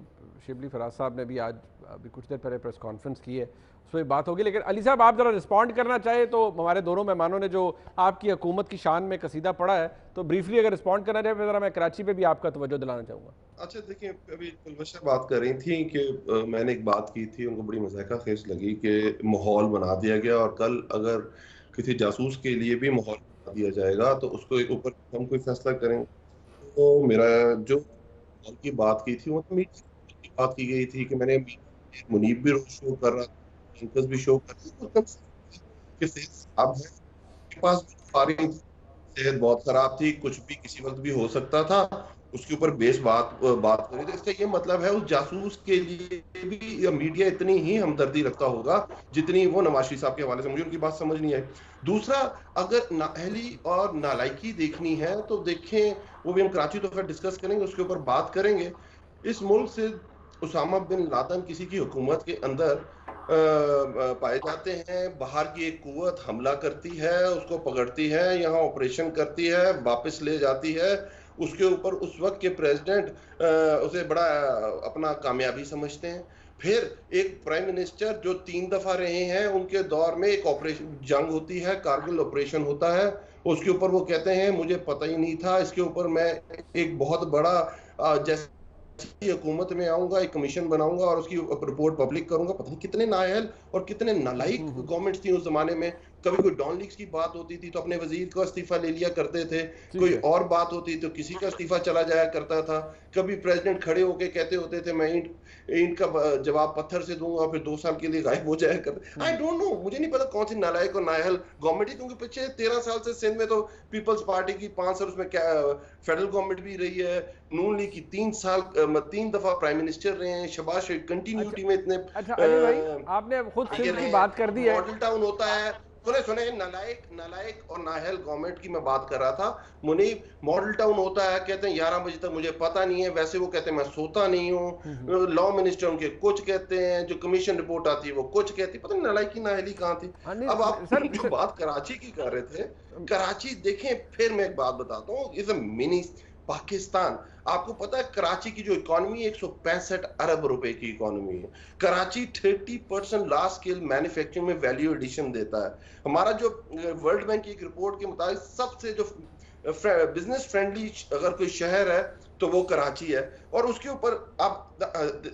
शिबली फराज साहब ने भी आज अभी कुछ देर पहले प्रेस कॉन्फ्रेंस की है, उसमें बात होगी। लेकिन अली साहब, आप ज़रा रिस्पॉन्ड करना चाहे तो हमारे दोनों मेहमानों ने जो आपकी हुकूमत की शान में कसीदा पढ़ा है, तो ब्रीफली अगर रिस्पॉन्ड करना चाहे फिर ज़रा मैं कराची पे भी आपका तवज्जो दिलाना चाहूँगा। अच्छा देखिए, अभी पलवशा बात कर रही थी कि मैंने एक बात की थी, उनको बड़ी मज़ाक़ा खेज लगी कि माहौल बना दिया गया और कल अगर किसी जासूस के लिए भी माहौल बना दिया जाएगा तो उसको ऊपर हम कोई फैसला करेंगे। तो मेरा जो माहौल की बात की थी वो तो मीडिया की बात की गई थी कि मैंने मुनीब भी रोज शो कर रहा था, एंकर्स भी शो कर रहे थे, तो कि सेहत खराब है, के पास भी आ रही थी, सेहत बहुत खराब थी, कुछ भी किसी वक्त भी हो सकता था, उसके ऊपर बेस बात करी। तो इसका ये मतलब है उस जासूस के लिए भी या मीडिया इतनी ही हमदर्दी रखता होगा जितनी वो नवाज शरीफ साहब के हवाले से। मुझे उनकी बात समझ नहीं आई। दूसरा, अगर नाअहली और नालायकी देखनी है तो देखें, वो भी हम कराची तो फिर डिस्कस करेंगे, उसके ऊपर बात करेंगे। इस मुल्क से उसामा बिन लादेन किसी की हुकूमत के अंदर पाए जाते हैं, बाहर की एक कुव्वत हमला करती है, उसको पकड़ती है, यहाँ ऑपरेशन करती है, वापस ले जाती है, उसके ऊपर उस वक्त के प्रेसिडेंट उसे बड़ा अपना कामयाबी समझते हैं। फिर एक प्राइम मिनिस्टर जो 3 दफा रहे हैं, उनके दौर में एक ऑपरेशन जंग होती है, कारगिल ऑपरेशन होता है, उसके ऊपर वो कहते हैं मुझे पता ही नहीं था, इसके ऊपर मैं एक बहुत बड़ा जैसे हुकूमत में आऊंगा, एक कमीशन बनाऊंगा और उसकी रिपोर्ट पब्लिक करूंगा। पता नहीं कितने नाअहल और कितने नालायक गवर्नमेंट थी उस जमाने में। कभी कोई डॉन लीग्स की बात होती थी तो अपने वजीर को इस्तीफा ले लिया करते थे, कोई और बात होती तो किसी का इस्तीफा चला जाया करता था। कभी प्रेसिडेंट खड़े होके कहते होते थे मैं ईंट का जवाब पत्थर से दूंगा, फिर 2 साल के लिए गायब हो जाया करते। आई डोंट नो, मुझे नहीं पता कौन सी नालायक और नाअहल गवर्नमेंट है, क्योंकि पिछले 13 साल से सिंध में तो पीपल्स पार्टी की 5 साल उसमें फेडरल गवर्नमेंट भी रही है, नून लीग की 3 दफा प्राइम मिनिस्टर रहे हैं, शहबाज शरीफ कंटिन्यूटी में इतने। अच्छा अली भाई, आपने खुद सिंध की बात कर दी है। मॉडल टाउन होता है, सुने नालायक और नाअहल गवर्नमेंट की मैं बात कर रहा था। मुनीब, मॉडल टाउन होता है, कहते हैं 11 बजे तक मुझे पता नहीं है, वैसे वो कहते हैं मैं सोता नहीं हूँ। लॉ मिनिस्टर उनके कुछ कहते हैं, जो कमीशन रिपोर्ट आती है वो कुछ कहती है, पता नहीं नालायकी नाअहली कहाँ थी। अब आप जो बात कराची की कर रहे थे, कराची देखें, फिर मैं एक बात बताता हूँ, इज अ मिनी पाकिस्तान। आपको पता है कराची की जो इकोनॉमी 165 अरब रुपए की इकोनॉमी है। कराची 30% लार्ज स्केल मैन्युफैक्चरिंग में वैल्यू एडिशन देता है। हमारा जो वर्ल्ड बैंक की एक रिपोर्ट के मुताबिक सबसे जो बिजनेस फ्रेंडली अगर कोई शहर है तो वो कराची है। और उसके ऊपर अब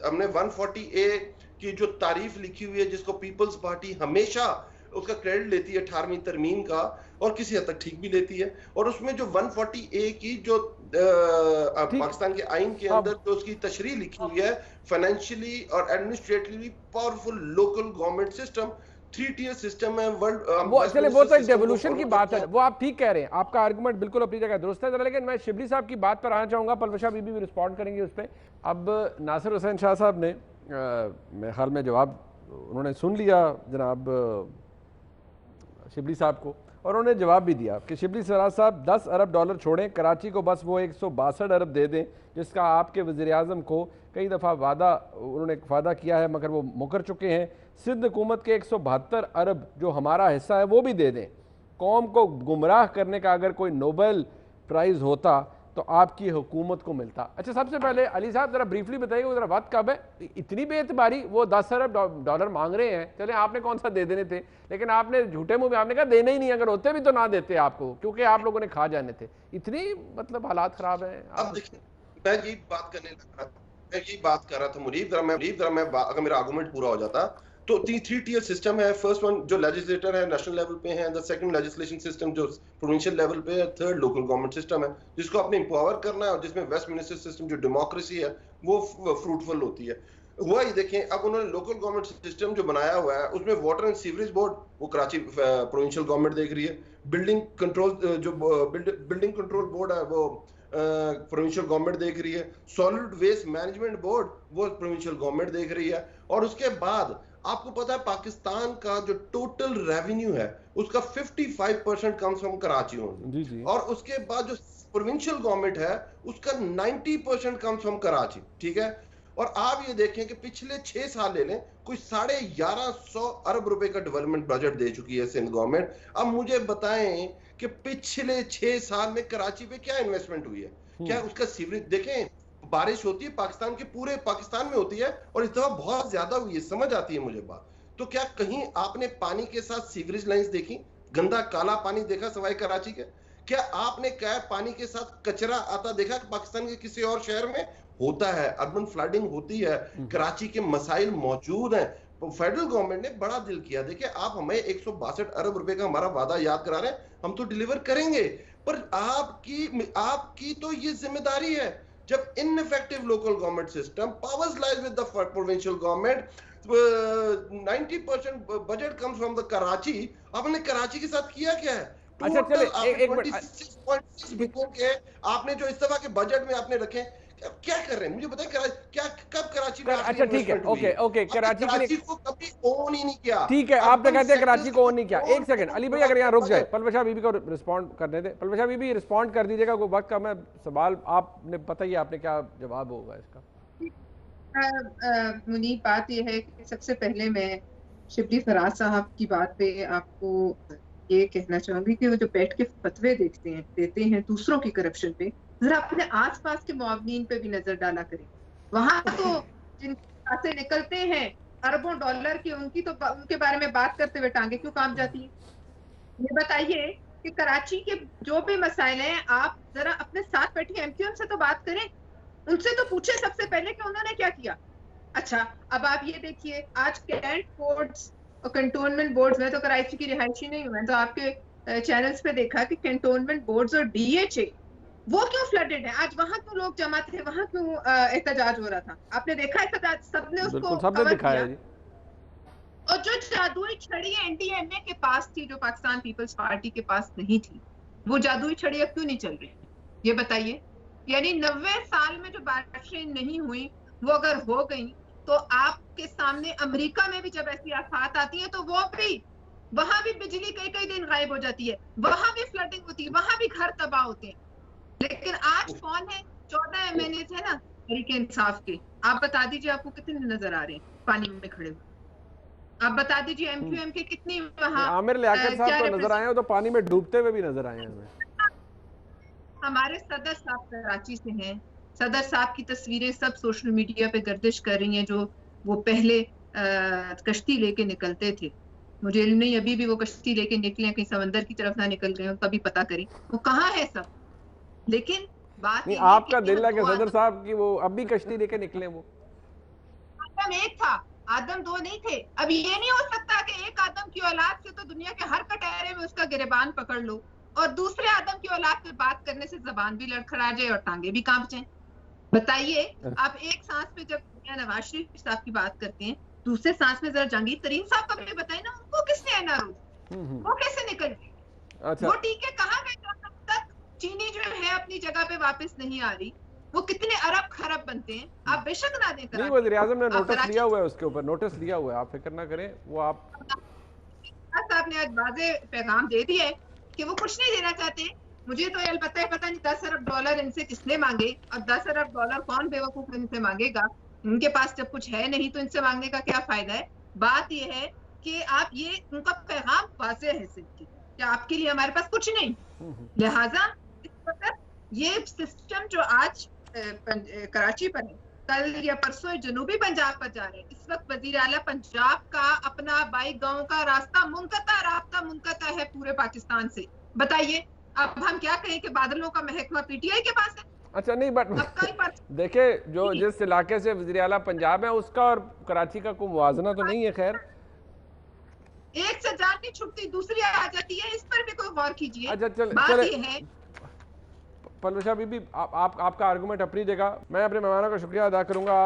हमने 140A की जो तारीफ लिखी हुई है, जिसको पीपल्स पार्टी हमेशा उसका क्रेडिट लेती है 18वीं तरमीम का, और किसी हद तक ठीक भी लेती है। और उसमें जो 140A की जो पाकिस्तान के आइन के अंदर जो उसकी तशरीह लिखी हुई है, फाइनेंशियली और administratively powerful local government system, 3 tier system है वर्ल्ड। वो चले, वो तो एक डेवोल्यूशन की बात है, वो आप ठीक कह रहे हैं, आपका आर्गुमेंट बिल्कुल अपनी जगह दुरुस्त है। लेकिन मैं शिबली साहब की बात पर आना चाहूंगा, पलवशा बीबी भी रिस्पॉन्ड करेंगे उस पर। अब नासिर हुसैन शाह साहब ने मेरे ख्याल में जवाब उन्होंने सुन लिया जनाब शिबली साहब को, और उन्होंने जवाब भी दिया कि शिबली सराज साहब 10 अरब डॉलर छोड़ें, कराची को बस वो 162 अरब दे दें, जिसका आपके वज़ीर-ए-आज़म को कई दफ़ा उन्होंने वादा किया है मगर वो मुकर चुके हैं। सिंध हुकूमत के 172 अरब जो हमारा हिस्सा है वो भी दे दें। कौम को गुमराह करने का अगर कोई नोबेल प्राइज़ होता तो आपकी हुकूमत को मिलता। अच्छा, सबसे पहले अली साहब ज़रा ब्रीफली बताइए ज़रा वक्त कब है, इतनी बेएतबारी, वो 10 अरब डॉलर मांग रहे हैं, चले आपने कौन सा दे देने थे, लेकिन आपने झूठे मुंह में आपने कहा देने ही नहीं, अगर होते भी तो ना देते आपको, क्योंकि आप लोगों ने खा जाने थे। इतनी मतलब हालात ख़राब हैं। अब देखिए, मैं यही बात करने लगा, मैं यही बात कर रहा था मुनीब, अगर मेरा आर्गुमेंट पूरा हो जाता तो 3 टियर सिस्टम है। फर्स्ट वन जो लेजिस्लेटर है नेशनल लेवल पे है, द सेकंड लेजिस्लेशन सिस्टम जो प्रोविंशियल लेवल पे है, थर्ड लोकल गवर्नमेंट सिस्टम है जिसको आपने एम्पावर करना है, और जिसमें वेस्ट मिनिस्टर सिस्टम जो डेमोक्रेसी है वो फ्रूटफुल होती है। हुआ ही देखें, अब उन्होंने लोकल गवर्नमेंट सिस्टम जो बनाया हुआ है उसमें वाटर एंड सीवरेज बोर्ड वो कराची प्रोविंशियल गवर्नमेंट देख रही है, बिल्डिंग कंट्रोल बोर्ड है वो प्रोविंशियल गवर्नमेंट देख रही है, सॉलिड वेस्ट मैनेजमेंट बोर्ड वो प्रोविंशियल गवर्नमेंट देख रही है। और उसके बाद आपको पता है पाकिस्तान का जो टोटल रेवेन्यू है उसका 55% कम्स फ्रॉम कराची ओनली, और उसके बाद जो प्रोविंशियल गवर्नमेंट है उसका 90% कम्स फ्रॉम कराची। ठीक है, और आप ये देखें कि पिछले 6 साल ले लें, कोई 1150 अरब रुपए का डेवलपमेंट बजट दे चुकी है सिंध गवर्नमेंट। अब मुझे बताएं कि पिछले 6 साल में कराची पे क्या इन्वेस्टमेंट हुई है, क्या उसका सीवरेज देखें, बारिश होती है पाकिस्तान के पूरे पाकिस्तान में होती है और इस दफा बहुत ज्यादा हुई है, समझ आती है मुझे बात। तो क्या कहीं आपने पानी के साथ सीवरेज लाइंस देखी, गंदा काला पानी देखा सवाई कराची के? क्या आपने क्या पानी के साथ कचरा आता देखा पाकिस्तान के किसी और शहर में? होता है, अर्बन फ्लडिंग होती है, कराची के मसाइल मौजूद हैं। फेडरल गवर्नमेंट ने बड़ा दिल किया, देखिए आप हमें 162 अरब रुपए का हमारा वादा याद करा रहे हैं, हम तो डिलीवर करेंगे, पर आपकी तो ये जिम्मेदारी है। जब ineffective local government system, powers lies with the provincial government, 90% budget comes from the Karachi, आपने कराची के साथ किया क्या है? अच्छा चले एक मिनट, 26.6 बिलियन के आपने जो इस दफा के बजट में आपने रखे, क्या कर रहे हैं मुझे बताएं, क्या कब कराची में? अच्छा ठीक है, ओके कराची को कभी ओन ही नहीं किया। ठीक है, आपने कहते हैं कराची को ओन नहीं किया। एक सेकंड अली भाई, अगर यहाँ रुक जाए, पलवशा बीबी को रिस्पॉन्ड करने दे। पलवशा बीबी रिस्पॉन्ड कर दीजिएगा, कोई वक्त कम है। सवाल आपने पता ही, आपने क्या जवाब होगा इसका? मुनीब, बात यह है कि सबसे पहले मैं शिबली फराज साहब की बात पे आपको ये कहना चाहूंगी कि वो जो बैठ के फतवे देते हैं दूसरों की करप्शन पे, जरा अपने आसपास के मुआवनीन पे भी नजर डाला करें। वहां तो जिनके से निकलते हैं अरबों डॉलर की, उनके बारे में बात करते हुए टांगे क्यों काम जाती है? ये बताइए कि कराची के जो भी मसाइल हैं, आप जरा अपने साथ बैठे एमक्यूएम से तो बात करें, उनसे तो पूछे सबसे पहले कि उन्होंने क्या किया। अच्छा, अब आप ये देखिए, आज कैंट बोर्ड्स और कंटोनमेंट बोर्ड्स में, तो कराची की रिहायशी नहीं हुआ है, तो आपके चैनल्स पे देखा कि कंटोनमेंट बोर्ड्स और डीएचए वो क्यों फ्लडेड है। आज वहां क्यों लोग जमा थे, वहां क्यों एहतजाज हो रहा था? आपने देखा एहतजाज? सबने उसको कवर किया। और जो जादुई छड़ी एनडीएमए के पास थी, जो पाकिस्तान पीपल्स पार्टी के पास नहीं थी, वो जादुई छड़ी अब क्यों नहीं चल रही, ये बताइए। यानी 90 साल में जो बारिशें नहीं हुई, वो अगर हो गई तो आपके सामने अमेरिका में भी जब ऐसी आफत आती है तो वो भी, वहां भी बिजली कई दिन गायब हो जाती है, वहां भी फ्लडिंग होती है, वहां भी घर तबाह होते हैं। लेकिन आज कौन है? 14 एमएनए थे ना तहरीके इंसाफ के, आप बता दीजिए आपको कितने नजर आ रहे हैं पानी में खड़े हुए? आप बता दीजिए एमक्यूएम के कितनी वहां आमिर लियाकत साहब तो नजर आए हैं, तो पानी में डूबते हुए भी नजर आए हैं हमें। हमारे सदर साहब कराची से हैं, सदर साहब की तस्वीरें सब सोशल मीडिया पे गर्दिश कर रही हैं, जो वो पहले कश्ती लेके निकलते थे। मुझे इल्म नहीं अभी भी वो कश्ती लेके निकले, कहीं समंदर की तरफ ना निकल गए, तभी पता करें वो कहाँ है सब। लेकिन बात नहीं, आपका दिल है कि सदर साहब की वो अब भी कश्ती लेके निकले। वो आदम एक था, आदम दो नहीं थे। अब ये नहीं हो सकता कि एक आदम की औलाद से तो दुनिया के हर कटहरे में उसका गिरबान पकड़ लो, और दूसरे आदम की औलाद से बात करने से जबान भी लड़खड़ा जाए और टांगे भी कांप जाए। बताइए, आप एक सांस पे जब नवाज शरीफ साहब की बात करते हैं, दूसरे सांस में जरा जहांगीर तरीन साहब का भी बताए ना, उनको किसने एनआरओ, वो कैसे निकल गए? अच्छा, वो टीके कहाँ गए जब तक चीनी जो है अपनी जगह पे वापस नहीं आ रही? वो कितने अरब खरब बनते हैं, आप बेशक ना दें। नहीं, वज़ीर आज़म ने नोटिस लिया हुआ है, उसके ऊपर नोटिस लिया हुआ है, आप फिक्र ना करें। वो आप साहब ने आज वाज़े पैगाम दे दिया है कि वो कुछ नहीं देना चाहते। मुझे तो ये पता नहीं 10 अरब डॉलर इनसे किसने मांगे, और 10 अरब डॉलर कौन बेवकूफ इनसे मांगेगा? इनके पास जब कुछ है नहीं तो इनसे मांगने का क्या फायदा है? बात यह है कि आप ये उनका पैगाम वाज़ेह है सिर्फ कि आपके लिए हमारे पास कुछ नहीं, लिहाजा इस वक्त ये सिस्टम जो आज कराची पर है, कल या परसों जनूबी पंजाब पर जा रहे हैं। इस वक्त वजीर आला पंजाब का अपना बाई गांव का रास्ता मुनक़ता है पूरे पाकिस्तान से। बताइए, अब हम क्या कहें कि बादलों का महकमा पीटीआई के पास है? अच्छा नहीं, बट देखिए, जो जिस इलाके से वज़ीर आला पंजाब है उसका और कराची का कोई मुवाजना तो नहीं है। खैर, एक से जान नहीं छुटती, दूसरी आ जाती है, इस पर भी कोई गौर कीजिए। अच्छा बात ये है, पलवशा बीबी, आपका आर्गूमेंट अपनी जगह। मैं अपने मेहमानों का शुक्रिया अदा करूंगा।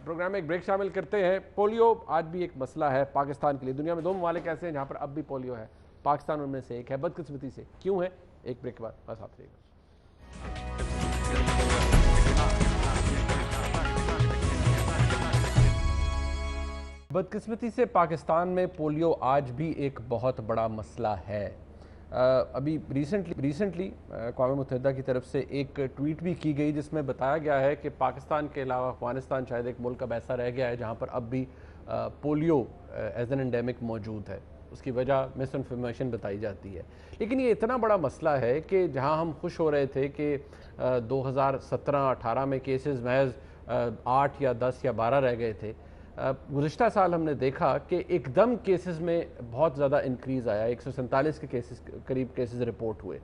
प्रोग्राम में एक ब्रेक शामिल करते हैं। पोलियो आज भी एक मसला है पाकिस्तान के लिए। दुनिया में 2 ममालिक ऐसे हैं जहाँ पर अब भी पोलियो है, पाकिस्तान उनमें से एक है, बदकिस्मती से। क्यों है? एक ब्रेक के बाद बस आप रहिएगा। बदकिस्मती से पाकिस्तान में पोलियो आज भी एक बहुत बड़ा मसला है। अभी रिसेंटली अक़वाम मुत्तहिदा की तरफ से एक ट्वीट भी की गई जिसमें बताया गया है कि पाकिस्तान के अलावा अफ़गानिस्तान शायद एक मुल्क अब ऐसा रह गया है जहाँ पर अब भी पोलियो एज एन एंडेमिक मौजूद है। उसकी वजह मिस इन्फॉर्मेशन बताई जाती है। लेकिन ये इतना बड़ा मसला है कि जहाँ हम खुश हो रहे थे कि 2017-18 में केसेस महज 8 या 10 या 12 रह गए थे, गुज़िश्ता साल हमने देखा कि एकदम केसेस में बहुत ज़्यादा इंक्रीज़ आया। 147 के करीब केसेस रिपोर्ट हुए।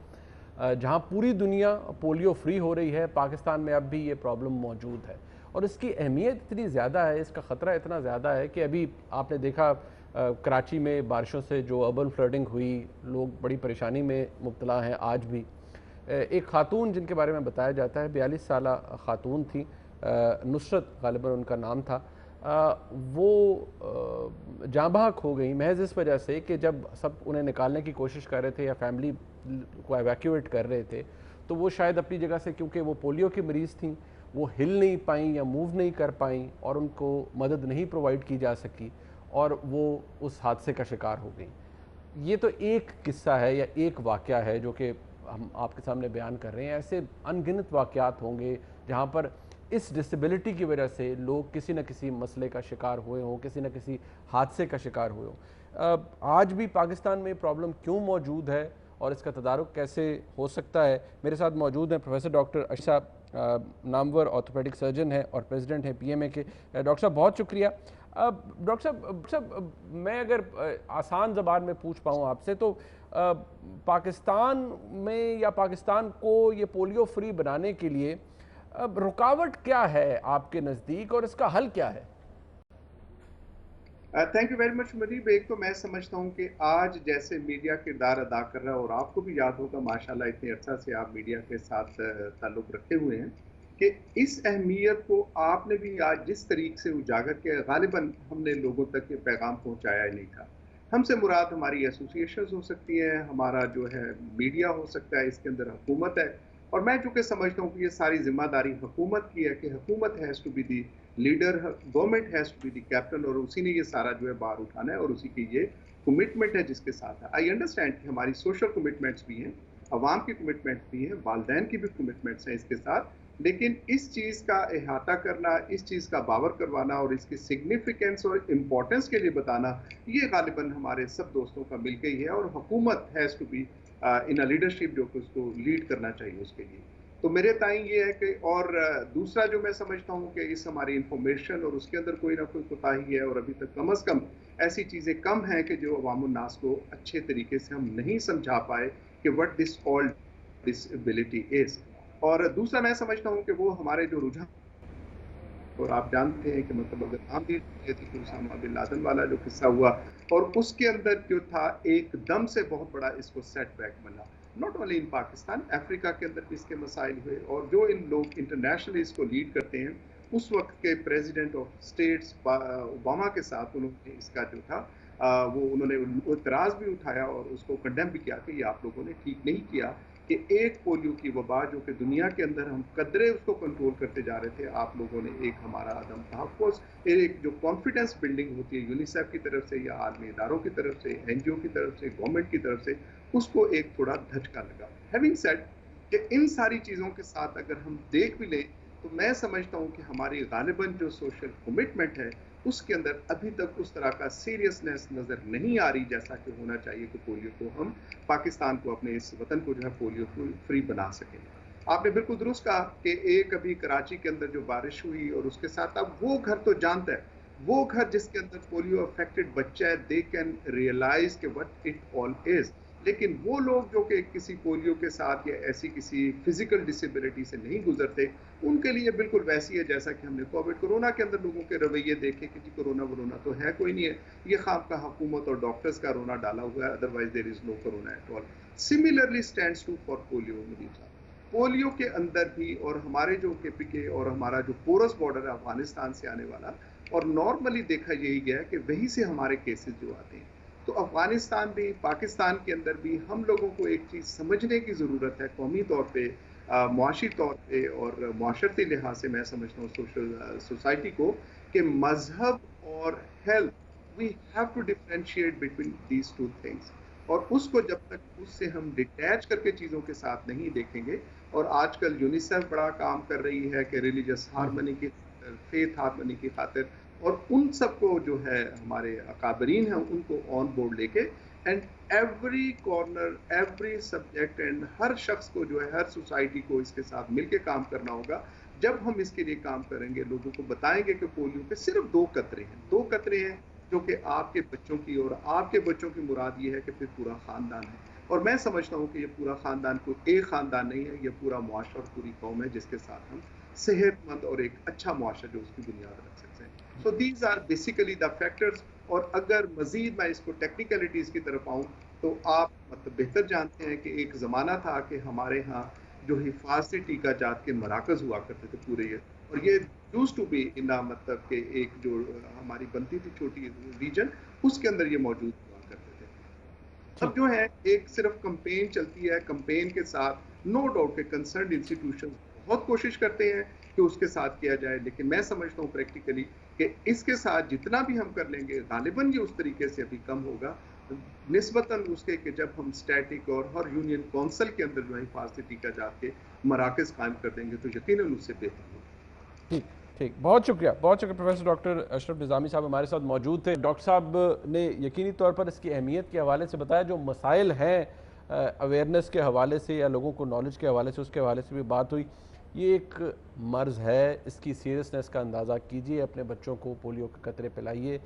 जहां पूरी दुनिया पोलियो फ्री हो रही है, पाकिस्तान में अब भी ये प्रॉब्लम मौजूद है और इसकी अहमियत इतनी ज़्यादा है, इसका ख़तरा इतना ज़्यादा है कि अभी आपने देखा कराची में बारिशों से जो अर्बन फ्लडिंग हुई, लोग बड़ी परेशानी में मुब्तला हैं आज भी। एक खातून जिनके बारे में बताया जाता है, 42 साला खातून थी, नुसरत गालिबन उनका नाम था, वो जाँ बहक हो गई महज इस वजह से कि जब सब उन्हें निकालने की कोशिश कर रहे थे या फैमिली को एवैक्यूएट कर रहे थे, तो वो शायद अपनी जगह से, क्योंकि वो पोलियो की मरीज़ थी, वो हिल नहीं पाई या मूव नहीं कर पाई और उनको मदद नहीं प्रोवाइड की जा सकी और वो उस हादसे का शिकार हो गई। ये तो एक किस्सा है या एक वाक़या है जो कि हम आपके सामने बयान कर रहे हैं। ऐसे अनगिनत वाक़यात होंगे जहाँ पर इस डिसेबिलिटी की वजह से लोग किसी न किसी मसले का शिकार हुए हों, किसी न किसी हादसे का शिकार हुए हों। आज भी पाकिस्तान में प्रॉब्लम क्यों मौजूद है और इसका तदारुक कैसे हो सकता है? मेरे साथ मौजूद हैं प्रोफेसर डॉक्टर अशा, नामवर ऑर्थोपेडिक सर्जन है और प्रेसिडेंट है PMA के। डॉक्टर साहब बहुत शुक्रिया। डॉक्टर साहब, मैं अगर आसान ज़बान में पूछ पाऊँ आपसे, तो पाकिस्तान में या पाकिस्तान को ये पोलियो फ्री बनाने के लिए अब रुकावट क्या है आपके नज़दीक और इसका हल क्या है? Thank you very much Munib. एक तो मैं समझता हूँ कि आज जैसे मीडिया किरदार अदा कर रहा है, और आपको भी याद होगा माशाल्लाह इतने अर्सा से आप मीडिया के साथ ताल्लुक़ रखे हुए हैं, कि इस अहमियत को आपने भी आज जिस तरीके से उजागर किया, गालिबन हमने लोगों तक ये पैगाम पहुँचाया ही नहीं था। हमसे मुराद हमारी एसोसिएशन हो सकती हैं, हमारा जो है मीडिया हो सकता है, इसके अंदर हुकूमत है, और मैं चूँकि समझता हूँ कि ये सारी जिम्मेदारी हुकूमत की है कि हुकूमत has to be the leader, government has to be the captain, और उसी ने ये सारा जो है बाहर उठाना है और उसी की ये कमिटमेंट है जिसके साथ है। आई अंडरस्टैंड कि हमारी सोशल कमिटमेंट्स भी हैं, अवाम की कमिटमेंट्स भी हैं, वालदैन की भी कमिटमेंट्स हैं इसके साथ, लेकिन इस चीज़ का अहाता करना, इस चीज़ का बावर करवाना और इसकी सिग्निफिकेंस और इम्पोर्टेंस के लिए बताना, ये गालिबन हमारे सब दोस्तों का मिल गई है, और हुकूमत has to be in a leadership जो कि उसको लीड करना चाहिए उसके लिए। तो मेरे ताईं ये है कि, और दूसरा जो मैं समझता हूँ कि इस हमारी इंफॉर्मेशन और उसके अंदर कोई ना कोई कोताही है, और अभी तक कम अज़ कम ऐसी चीज़ें कम हैं कि जो अवामुन्नास को अच्छे तरीके से हम नहीं समझा पाए कि what this all disability is. और दूसरा मैं समझता हूँ कि वो हमारे जो रुझान, और आप जानते हैं कि मतलब अगर हम भी उसामा बिन लादेन वाला जो किस्सा हुआ, और उसके अंदर जो था एकदम से बहुत बड़ा इसको सेटबैक मिला, not only in Pakistan, Africa के अंदर भी इसके मसाइल हुए, और जो इन लोग इंटरनेशनली इसको लीड करते हैं, उस वक्त के प्रेसिडेंट ऑफ स्टेट्स ओबामा के साथ उन्होंने इसका जो था वो उन्होंने इतराज़ भी उठाया और उसको कंडेम भी किया कि ये आप लोगों ने ठीक नहीं किया कि एक पोलियो की वबा जो कि दुनिया के अंदर हम कदरे उसको कंट्रोल करते जा रहे थे, आप लोगों ने एक हमारा अदम तहफ़्फ़ुज़, एक जो कॉन्फिडेंस बिल्डिंग होती है यूनिसेफ की तरफ से या आलमी इदारों की तरफ से, NGO की तरफ से, गवर्नमेंट की तरफ से, उसको एक थोड़ा धचका लगा। हैविंग सेड कि इन सारी चीज़ों के साथ अगर हम देख भी लें, तो मैं समझता हूँ कि हमारी गालिबन जो सोशल कमिटमेंट है, उसके अंदर अभी तक उस तरह का सीरियसनेस नज़र नहीं आ रही जैसा कि होना चाहिए कि पोलियो को हम पाकिस्तान को, अपने इस वतन को जो है पोलियो फ्री बना सकें। आपने बिल्कुल दुरुस्त कहा कि एक अभी कराची के अंदर जो बारिश हुई और उसके साथ, अब वो घर तो जानता है, वो घर जिसके अंदर पोलियो अफेक्टेड बच्चा है, दे कैन रियलाइज कि व्हाट इट ऑल इज, लेकिन वो लोग जो कि किसी पोलियो के साथ या ऐसी किसी फिजिकल डिसेबिलिटी से नहीं गुजरते, उनके लिए बिल्कुल वैसी है जैसा कि हमने कोविड कोरोना के अंदर लोगों के रवैये देखे कि जी कोरोना वरोना तो है कोई नहीं है, ये खाम का हुकूमत और डॉक्टर्स का रोना डाला हुआ है, otherwise there is no corona at all. Similarly stands true for polio. Munib साहब, पोलियो के अंदर भी, और हमारे जो KPK और हमारा जो पोरस बॉर्डर है अफगानिस्तान से आने वाला, और नॉर्मली देखा यही गया है कि वहीं से हमारे केसेस जो आते हैं, तो अफगानिस्तान भी, पाकिस्तान के अंदर भी हम लोगों को एक चीज़ समझने की ज़रूरत है कौमी तौर पे, मुआशी तौर पे और मुआशरती लिहाज से, मैं समझता हूँ सोशल सोसाइटी को, कि मजहब और health, we have to differentiate between these two things, और उसको जब तक उससे हम डिटैच करके चीज़ों के साथ नहीं देखेंगे, और आजकल यूनिसेफ बड़ा काम कर रही है कि रिलीजियस हार्मनी की, फेथ हार्मनी की खातिर, और उन सबको जो है हमारे अकाबरीन हैं उनको ऑन बोर्ड लेके, and every corner, every subject, and हर शख्स को जो है, हर सोसाइटी को इसके साथ मिलके काम करना होगा। जब हम इसके लिए काम करेंगे, लोगों को बताएंगे कि पोलियो के सिर्फ 2 कतरे हैं, 2 कतरे हैं, जो कि आपके बच्चों की और आपके बच्चों की मुराद ये है कि फिर पूरा खानदान है। और मैं समझता हूँ कि ये पूरा खानदान कोई एक खानदान नहीं है, ये पूरा मुआशरा और पूरी कौम है जिसके साथ हम सेहतमंद और एक अच्छा मुआशरा जो उसकी बुनियाद रख सकते हैं। So these are basically the factors. और अगर मजीद मैं इसको टेक्निकलिटीज की तरफ आऊँ तो आप मतलब बेहतर जानते हैं कि एक ज़माना था कि हमारे यहाँ जो हिफाजती टीका जात के मराकज़ हुआ करते थे पूरे ये, और ये यूज्ड टू बी इन मतलब के एक जो हमारी बनती थी छोटी रीजन, उसके अंदर ये मौजूद हुआ करते थे। अब जो है एक सिर्फ कंपेन चलती है, कंपेन के साथ नो डाउट के कंसर्न इंस्टीट्यूशन बहुत कोशिश करते हैं कि उसके साथ किया जाए, लेकिन मैं समझता हूँ प्रैक्टिकली कि इसके साथ जितना भी हम कर लेंगे गालिबन ये उस तरीके से अभी कम होगा निस्बतन उसके कि जब हम स्टैटिक और हर यूनियन काउंसिल के अंदर जो है हिफाजती टीका जात के मराकज़ कायम कर देंगे तो यकीनन उससे बेहतर होगा। ठीक ठीक, बहुत शुक्रिया प्रोफेसर डॉक्टर अशरफ निज़ामी साहब हमारे साथ मौजूद थे। डॉक्टर साहब ने यकीनी तौर पर इसकी अहमियत के हवाले से बताया, जो मसाइल हैं अवेयरनेस के हवाले से या लोगों को नॉलेज के हवाले से, उसके हवाले से भी बात हुई। ये एक मर्ज़ है, इसकी सीरियसनेस का अंदाज़ा कीजिए, अपने बच्चों को पोलियो के कतरे पिलाइए,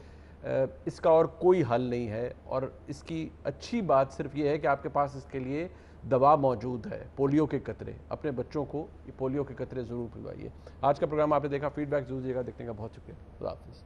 इसका और कोई हल नहीं है। और इसकी अच्छी बात सिर्फ ये है कि आपके पास इसके लिए दवा मौजूद है, पोलियो के कतरे। अपने बच्चों को ये पोलियो के कतरे ज़रूर पिलवाइए। आज का प्रोग्राम आपने देखा, फीडबैक ज़रूर दीजिएगा। देखने का बहुत शुक्रिया। खुदा हाफ़िज़।